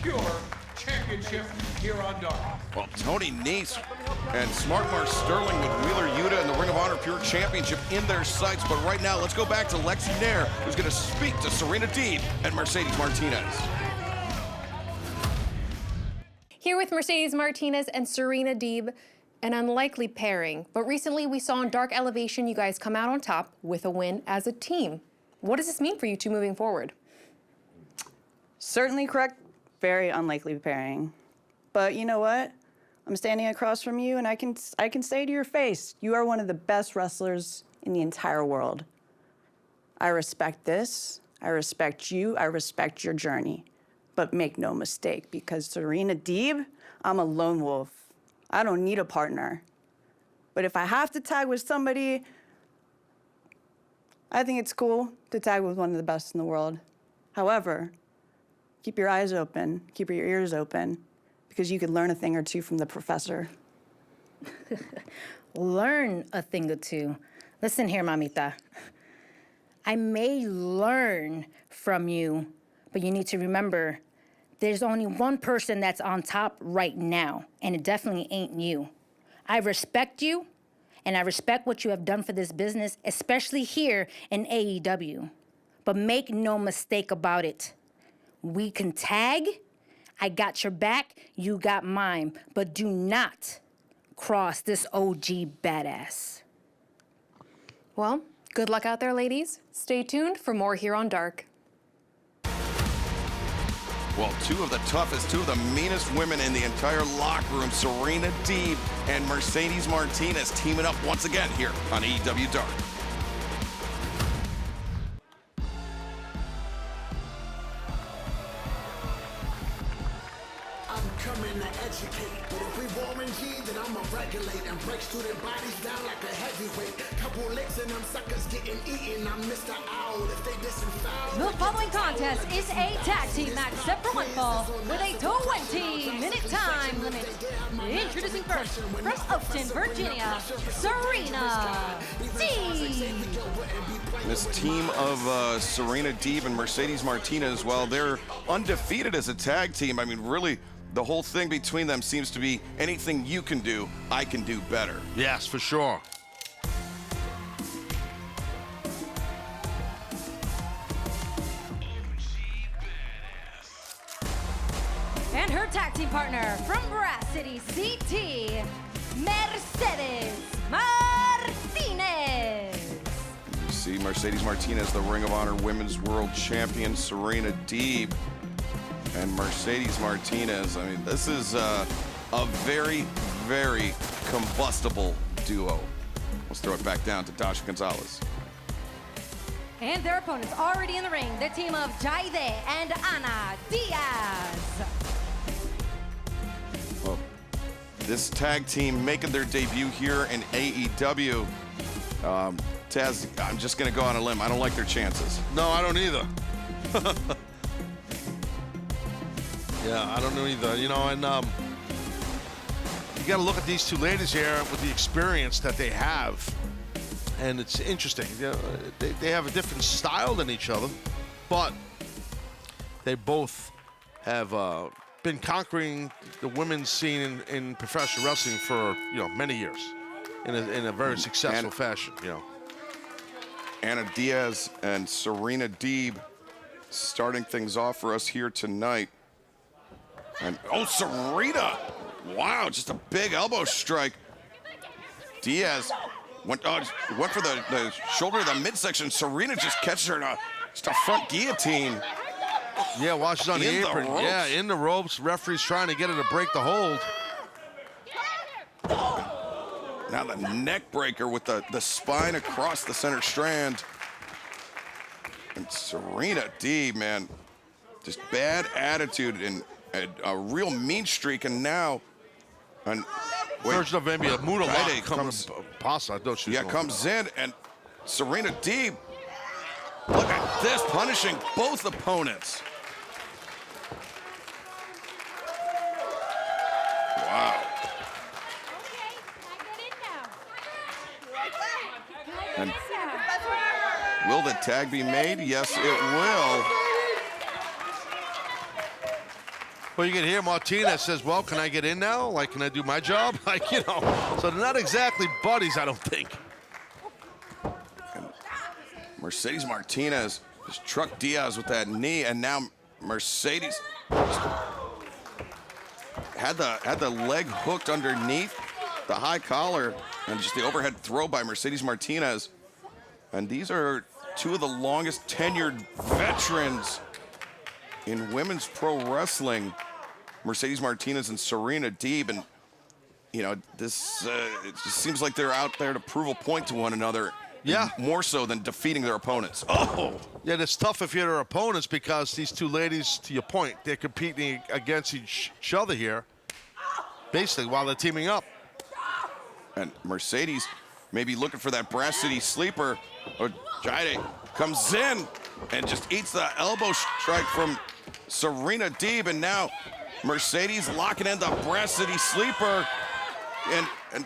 Pure Championship here on Dark. Well, Toni Nese and Smart Mark Sterling with Wheeler Yuta and the Ring of Honor Pure Championship in their sights. But right now, let's go back to Lexi Nair, who's going to speak to Serena Deeb and Mercedes Martinez. Here with Mercedes Martinez and Serena Deeb, an unlikely pairing, but recently we saw in Dark Elevation you guys come out on top with a win as a team. What does this mean for you two moving forward? Certainly correct, very unlikely pairing. But you know what? I'm standing across from you and I can say to your face, you are one of the best wrestlers in the entire world. I respect this, I respect you, I respect your journey. But make no mistake, because Serena Deeb, I'm a lone wolf. I don't need a partner. But if I have to tag with somebody, I think it's cool to tag with one of the best in the world. However, keep your eyes open, keep your ears open, because you could learn a thing or two from the professor. Learn a thing or two. Listen here, mamita. I may learn from you, but you need to remember there's only one person that's on top right now, and it definitely ain't you. I respect you, and I respect what you have done for this business, especially here in AEW. But make no mistake about it. We can tag, I got your back, you got mine, but do not cross this OG badass. Well, good luck out there, ladies. Stay tuned for more here on Dark. Well, two of the toughest, two of the meanest women in the entire locker room, Serena Deeb and Mercedes Martinez, teaming up once again here on AEW Dark. Coming to educate, but if we Warren G, then I'ma regulate and break student bodies down like a heavyweight. Couple licks and them suckers getting eaten. I'm Mr. Out if they disenfoul. The following contest is a tag team match set for one fall with a 20-minute time limit. Introducing first, from Oakton, Virginia, Serena Deeb. This team of Serena Deeb and Mercedes Martinez, while they're undefeated as a tag team, I mean, really, the whole thing between them seems to be anything you can do, I can do better. Yes, for sure. And her tag team partner from Brass City, CT, Mercedes Martinez. You see Mercedes Martinez, the Ring of Honor Women's World Champion, Serena Deeb, and Mercedes Martinez. I mean, this is a very, very combustible duo. Let's throw it back down to Dasha Gonzalez. And their opponents already in the ring, the team of Jade and Ana Diaz. Well, this tag team making their debut here in AEW. Taz, I'm just going to go on a limb. I don't like their chances. No, I don't either. Yeah, I don't know either. You know, and you got to look at these two ladies here with the experience that they have, and it's interesting. You know, they have a different style than each other, but they both have been conquering the women's scene in professional wrestling for many years, in a very successful fashion. Ana Diaz and Serena Deeb starting things off for us here tonight. And Serena! Wow, just a big elbow strike. Diaz went for the shoulder of the midsection. Serena just catches her in just a front guillotine. Yeah, while she's on the apron. Yeah, in the ropes. Referee's trying to get her to break the hold. Now the neck breaker with the spine across the center strand. And Serena Deeb, man, just bad attitude and a real mean streak, and now version of maybe a Mutalak comes comes in, and Serena Deeb, look at this, punishing both opponents. Wow. And will the tag be made? Yes, it will. Well, you can hear Martinez says, well, can I get in now? Like, can I do my job? So they're not exactly buddies, I don't think. And Mercedes Martinez just trucked Diaz with that knee, and now Mercedes had the leg hooked underneath the high collar, and just the overhead throw by Mercedes Martinez. And these are two of the longest tenured veterans in women's pro wrestling, Mercedes Martinez and Serena Deeb, and this it just seems like they're out there to prove a point to one another. Yeah, more so than defeating their opponents. Yeah, it's tough if you're their opponents because these two ladies, to your point, they're competing against each other here, basically while they're teaming up. And Mercedes maybe looking for that Brass City sleeper. Jade comes in and just eats the elbow strike from Serena Deeb, and now Mercedes locking in the Brass City sleeper, and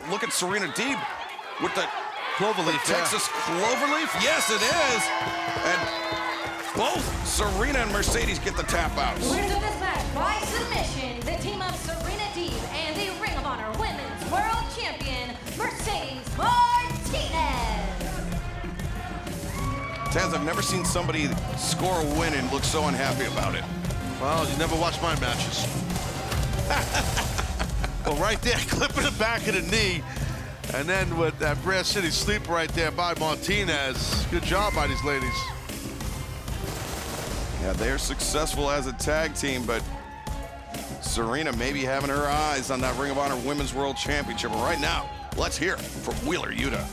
look at Serena Deeb with the Cloverleaf, Texas Cloverleaf. Yes, it is. And both Serena and Mercedes get the tap outs. Winners of this match by submission, the team of Serena Deeb and the Ring of Honor Women's World Champion, Mercedes Martinez. Taz, I've never seen somebody score a win and look so unhappy about it. Well, you never watched my matches. Well, right there, clipping the back of the knee. And then with that Brass City Sleep right there by Martinez. Good job by these ladies. Yeah, they're successful as a tag team, but Serena may be having her eyes on that Ring of Honor Women's World Championship. And right now, let's hear from Wheeler Yuta.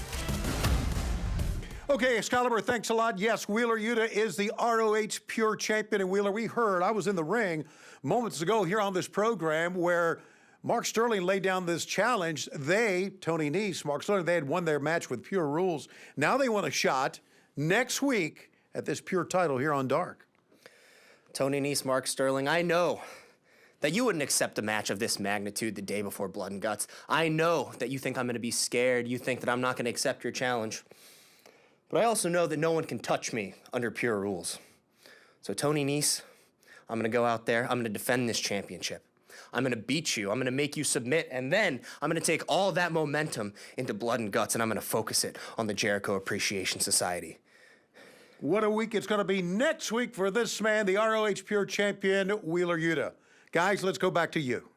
Okay, Excalibur, thanks a lot. Yes, Wheeler Yuta is the ROH Pure Champion. And Wheeler, we heard, I was in the ring moments ago here on this program where Mark Sterling laid down this challenge. They, Tony Nese, Mark Sterling, they had won their match with Pure Rules. Now they want a shot next week at this Pure title here on Dark. Tony Nese, Mark Sterling, I know that you wouldn't accept a match of this magnitude the day before Blood and Guts. I know that you think I'm going to be scared. You think that I'm not going to accept your challenge. But I also know that no one can touch me under Pure Rules. So Tony Nese, I'm going to go out there. I'm going to defend this championship. I'm going to beat you. I'm going to make you submit. And then I'm going to take all that momentum into Blood and Guts, and I'm going to focus it on the Jericho Appreciation Society. What a week it's going to be next week for this man, the ROH Pure Champion, Wheeler Yuta. Guys, let's go back to you.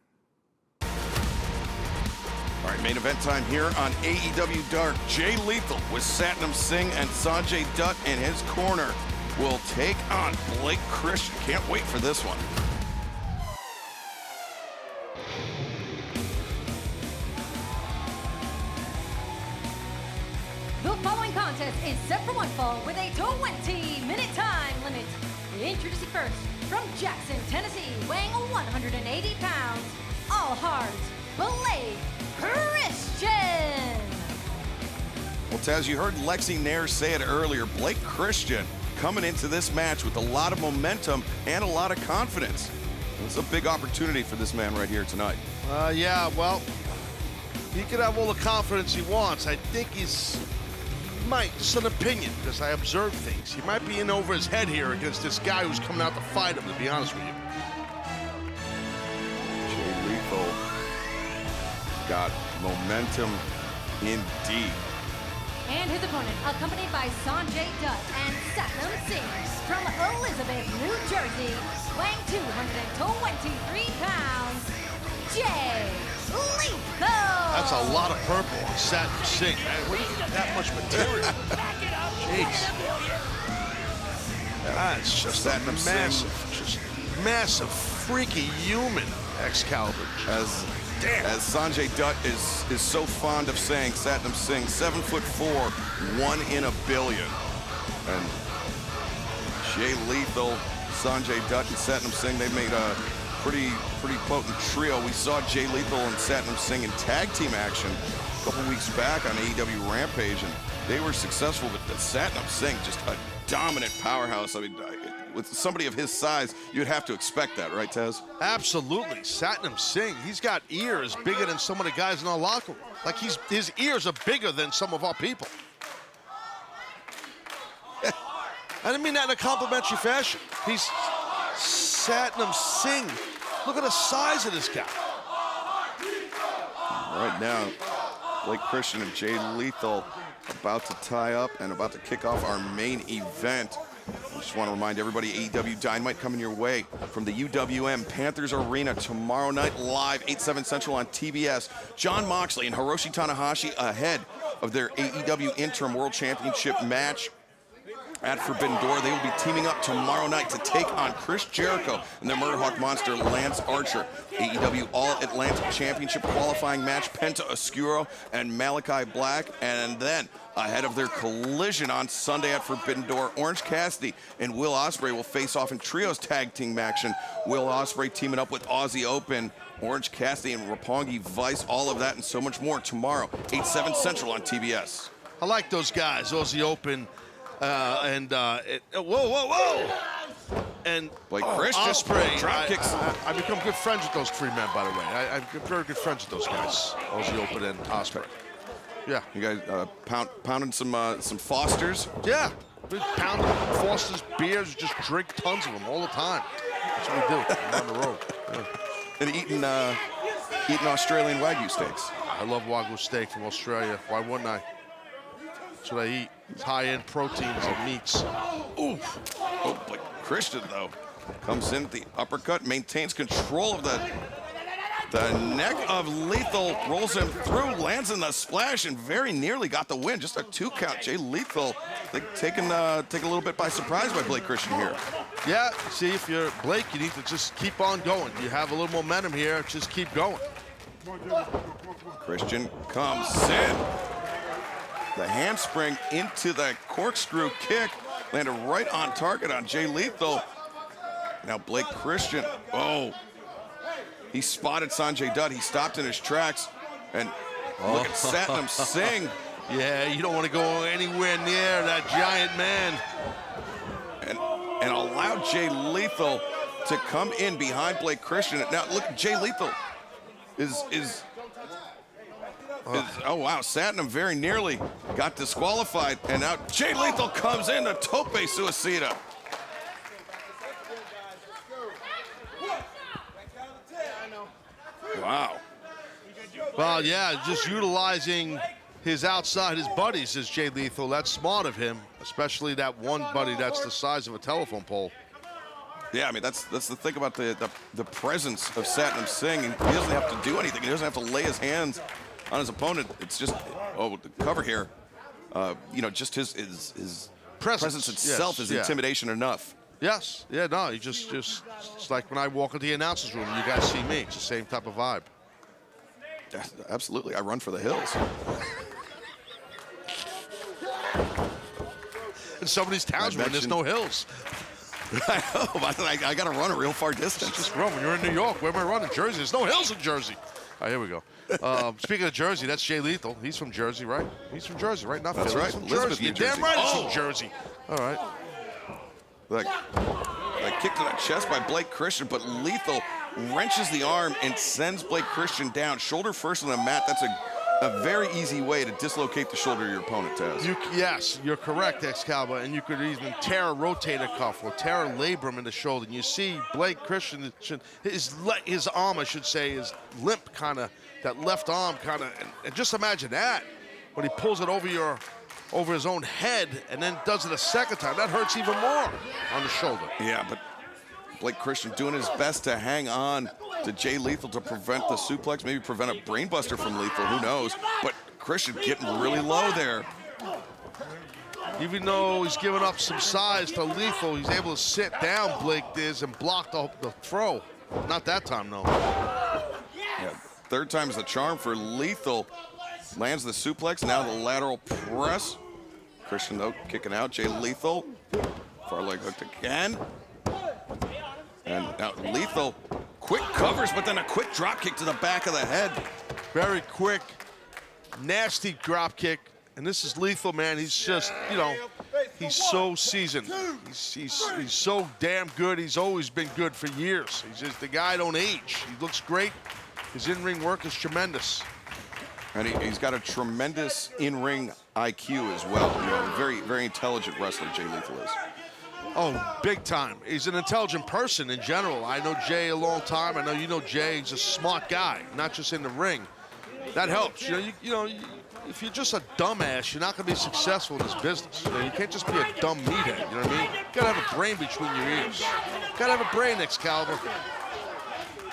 All right, main event time here on AEW Dark. Jay Lethal with Satnam Singh and Sanjay Dutt in his corner will take on Blake Christian. Can't wait for this one. The following contest is set for one fall with a 20-minute time limit. Introducing first, from Jackson, Tennessee, weighing 180 pounds, all hearts, Blake Christian. Well, Taz, you heard Lexi Nair say it earlier. Blake Christian coming into this match with a lot of momentum and a lot of confidence. It's a big opportunity for this man right here tonight. Yeah, well, he could have all the confidence he wants. I think might, just an opinion, because I observe things. He might be in over his head here against this guy who's coming out to fight him, to be honest with you. Jay Lethal got momentum indeed. And his opponent, accompanied by Sanjay Dutt and Satnam Singh from Elizabeth, New Jersey, weighing 223 pounds, Jay Lethal. That's a lot of purple on Satnam Singh, man. What is that much material? Jeez. That's just a massive, freaky human, Excalibur. As Sanjay Dutt is so fond of saying, Satnam Singh, 7'4", 1 in a billion. And Jay Lethal, Sanjay Dutt, and Satnam Singh, they made a pretty potent trio. We saw Jay Lethal and Satnam Singh in tag team action a couple weeks back on AEW Rampage, and they were successful, but Satnam Singh, just a dominant powerhouse. I mean, with somebody of his size, you'd have to expect that, right, Taz? Absolutely. Satnam Singh, he's got ears bigger than some of the guys in our locker room. Like, his ears are bigger than some of our people. I didn't mean that in a complimentary fashion. He's Satnam Singh. Look at the size of this guy. Right now, Blake Christian and Jay Lethal about to tie up and about to kick off our main event. I just want to remind everybody, AEW Dynamite coming your way from the UWM Panthers Arena tomorrow night live, 8/7 Central on TBS. Jon Moxley and Hiroshi Tanahashi ahead of their AEW Interim World Championship match at Forbidden Door. They will be teaming up tomorrow night to take on Chris Jericho and their Murderhawk monster, Lance Archer. AEW All-Atlantic Championship qualifying match, Penta Oscuro and Malakai Black. And then, ahead of their collision on Sunday at Forbidden Door, Orange Cassidy and Will Ospreay will face off in trios tag team action. Will Ospreay teaming up with Aussie Open, Orange Cassidy and Roppongi Vice, all of that and so much more tomorrow, 8/7 Central on TBS. I like those guys, Aussie Open, whoa! And Blake Christian, Ospreay. drop kicks. I become good friends with those three men, by the way. I'm very good friends with those guys, Aussie Open and Ospreay. Yeah. You guys pounding some Fosters? Yeah. We pound Foster's beers, just drink tons of them all the time. That's what we do. I'm on the road. Yeah. And eating Australian Wagyu steaks. I love Wagyu steak from Australia. Why wouldn't I? That's what I eat. It's high-end proteins and meats. Ooh. Oh, Blake Christian, though. Comes in the uppercut, maintains control of the neck of Lethal, rolls him through, lands in the splash, and very nearly got the win. Just a 2 count. Jay Lethal, I think, taken a little bit by surprise by Blake Christian here. Yeah, see, if you're Blake, you need to just keep on going. You have a little momentum here, just keep going. Christian comes in. The handspring into the corkscrew kick, landed right on target on Jay Lethal. Now Blake Christian, he spotted Sanjay Dutt. He stopped in his tracks, and look at Satnam Singh. Yeah, you don't want to go anywhere near that giant man. And allowed Jay Lethal to come in behind Blake Christian. Now look, Jay Lethal oh wow, Satnam very nearly got disqualified, and now Jay Lethal comes in to tope suicida. Wow. Well, yeah, just utilizing his buddies is Jay Lethal. That's smart of him, especially that one buddy that's the size of a telephone pole. Yeah, I mean, that's the thing about the presence of Satnam Singh. He doesn't have to do anything. He doesn't have to lay his hands on his opponent. It's just, the cover here, just his presence itself is intimidation enough. Yes, yeah, no, you just it's like when I walk into the announcer's room and you guys see me. It's the same type of vibe. Yeah, absolutely, I run for the hills. In some of these towns where there's no hills. I know, but I got to run a real far distance. Just run. When you're in New York, where am I running? Jersey. There's no hills in Jersey. All right, here we go. Speaking of Jersey, that's Jay Lethal. He's from Jersey, right? He's from Jersey, right? Not That's Philly. right. He's from Elizabeth, Jersey. New You're Jersey. damn right he's from Jersey. All right. Look, that kick to the chest by Blake Christian, but Lethal wrenches the arm and sends Blake Christian down. Shoulder first on the mat. That's a very easy way to dislocate the shoulder of your opponent, Taz. Yes, you're correct, Excalibur, and you could even tear a rotator cuff or tear a labrum in the shoulder. And you see Blake Christian, his arm, I should say, is limp, kind of, that left arm, kind of, and just imagine that, when he pulls it over his own head and then does it a second time. That hurts even more on the shoulder. Yeah, but Blake Christian doing his best to hang on to Jay Lethal to prevent the suplex, maybe prevent a brainbuster from Lethal, who knows. But Christian getting really low there. Even though he's given up some size to Lethal, he's able to sit down, Blake is, and block the throw. Not that time, though. Yeah, third time's the charm for Lethal. Lands the suplex, now the lateral press. Christian, though, kicking out. Jay Lethal, far leg hooked again. And now Lethal, quick covers, but then a quick drop kick to the back of the head. Very quick, nasty drop kick. And this is Lethal, man. He's just, he's so seasoned. He's so damn good. He's always been good for years. He's just, the guy don't age. He looks great. His in-ring work is tremendous. And he's got a tremendous in-ring IQ as well. Very, very intelligent wrestler, Jay Lethal is. Oh, big time. He's an intelligent person in general. I know Jay a long time. I know you know Jay. He's a smart guy, not just in the ring. That helps. If you're just a dumbass, you're not going to be successful in this business. You can't just be a dumb meathead. You know what I mean? You got to have a brain between your ears. You got to have a brain, Excalibur.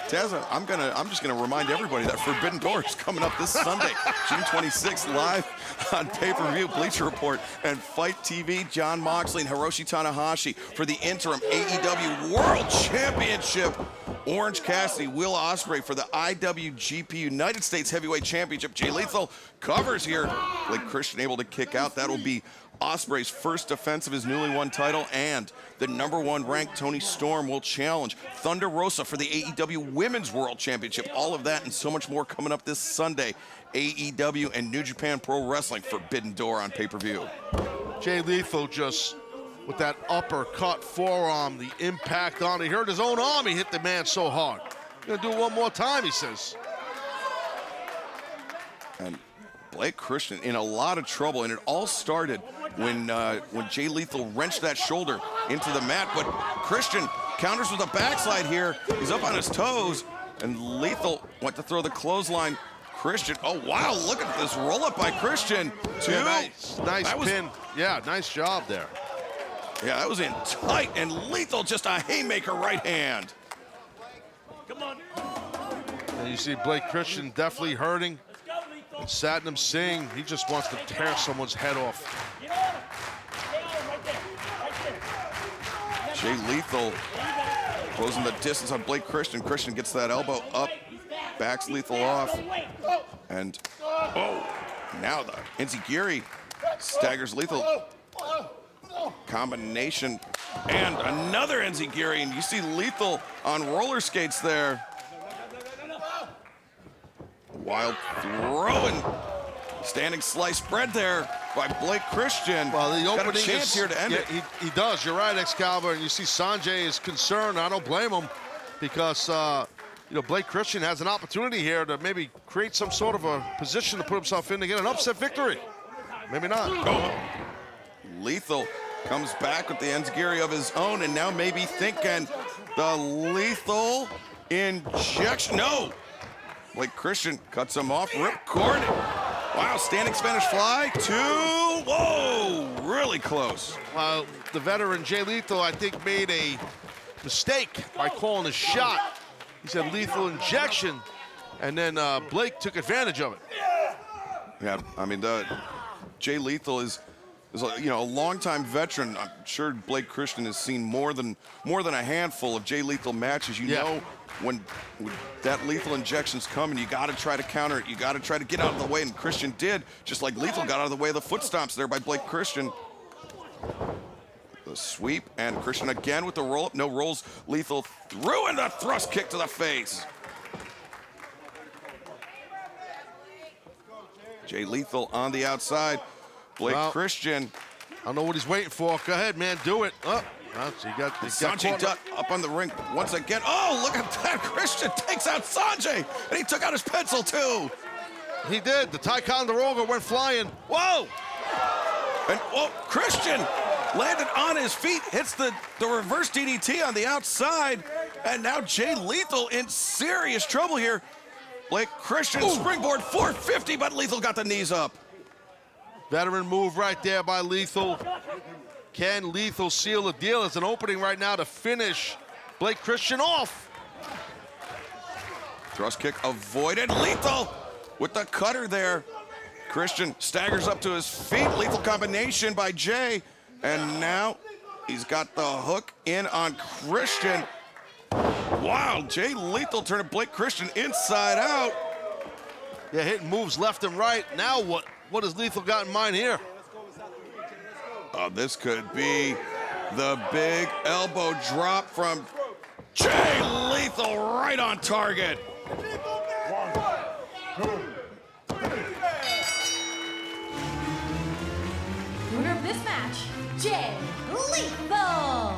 Taz, I'm just gonna remind everybody that Forbidden Door is coming up this Sunday, June 26th, live on pay-per-view, Bleacher Report, and Fight TV. Jon Moxley and Hiroshi Tanahashi for the interim AEW World Championship. Orange Cassidy, Will Ospreay for the IWGP United States Heavyweight Championship. Jay Lethal covers here. Blake Christian able to kick out. That'll be Ospreay's first defense of his newly won title, and the #1 ranked Toni Storm will challenge Thunder Rosa for the AEW Women's World Championship. All of that and so much more coming up this Sunday. AEW and New Japan Pro Wrestling Forbidden Door on pay-per-view. Jay Lethal just, with that uppercut forearm, the impact on it. He hurt his own arm. He hit the man so hard. Gonna do it one more time, he says. And Blake Christian in a lot of trouble, and it all started when Jay Lethal wrenched that shoulder into the mat, but Christian counters with a backslide here. He's up on his toes, and Lethal went to throw the clothesline. Christian, oh wow, look at this roll up by Christian. Yeah, nice pin. Yeah, nice job there. Yeah, that was in tight, and Lethal just a haymaker right hand. Come on. And you see Blake Christian definitely hurting. And Satnam Singh, he just wants to tear someone's head off. Jay Lethal closing the distance on Blake Christian. Christian gets that elbow up, backs Lethal off. And, oh, now the Enziguri staggers Lethal. Combination, and another Enziguri, and you see Lethal on roller skates there. Wild throw and standing slice spread there by Blake Christian. Well, the opening got a chance is, here to end it. He does. You're right, Excalibur. And you see Sanjay is concerned. I don't blame him because Blake Christian has an opportunity here to maybe create some sort of a position to put himself in to get an upset victory. Maybe not. Oh. Lethal comes back with the Enziguri of his own, and now maybe thinking the lethal injection. No. Blake Christian cuts him off. Ripcord. Wow, standing Spanish fly. 2. Whoa, really close. Well, the veteran Jay Lethal, I think, made a mistake by calling a shot. He said lethal injection, and then Blake took advantage of it. Yeah, I mean, Jay Lethal is a longtime veteran. I'm sure Blake Christian has seen more than a handful of Jay Lethal matches. You know when that lethal injection's coming, you got to try to counter it. You got to try to get out of the way, and Christian did, just like Lethal got out of the way of the foot stomps there by Blake Christian. The sweep, and Christian again with the roll-up. No rolls. Lethal threw in the thrust kick to the face. Jay Lethal on the outside. Blake Christian. I don't know what he's waiting for. Go ahead, man. Do it. Oh, so Sanjay Dutt up on the ring once again. Oh, look at that. Christian takes out Sanjay, and he took out his pencil, too. He did. The Ticonderoga went flying. Whoa. And, Christian landed on his feet, hits the reverse DDT on the outside, and now Jay Lethal in serious trouble here. Blake Christian springboard 450, but Lethal got the knees up. Veteran move right there by Lethal. Can Lethal seal the deal? It's an opening right now to finish Blake Christian off. Thrust kick avoided. Lethal with the cutter there. Christian staggers up to his feet. Lethal combination by Jay. And now he's got the hook in on Christian. Wow, Jay Lethal turning Blake Christian inside out. Yeah, hitting moves left and right. Now what? What has Lethal got in mind here? This could be the big elbow drop from Jay Lethal right on target. 1, 2, 3. Winner of this match, Jay Lethal.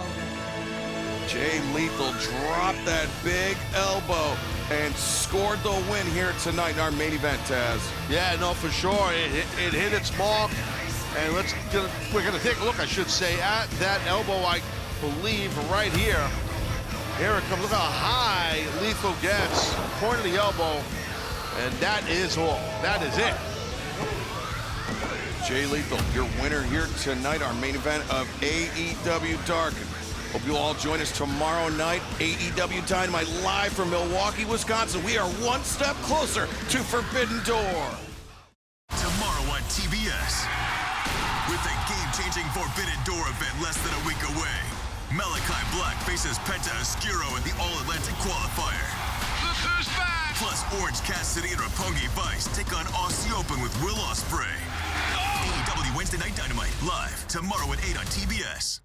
Jay Lethal dropped that big elbow and scored the win here tonight in our main event, Taz. Yeah, no, for sure. It hit its mark. And we're going to take a look, I should say, at that elbow, I believe, right here. Here it comes. Look how high Lethal gets. Point of the elbow. And that is all. That is it. Jay Lethal, your winner here tonight, our main event of AEW Dark. Hope you'll all join us tomorrow night, AEW Dynamite, live from Milwaukee, Wisconsin. We are one step closer to Forbidden Door. Tomorrow on TBS, with the game-changing Forbidden Door event less than a week away, Malakai Black faces Penta Oscuro in the All-Atlantic qualifier. Look who's back! Plus, Orange Cassidy and Roppongi Vice take on Aussie Open with Will Ospreay. AEW Wednesday Night Dynamite, live tomorrow at 8 on TBS.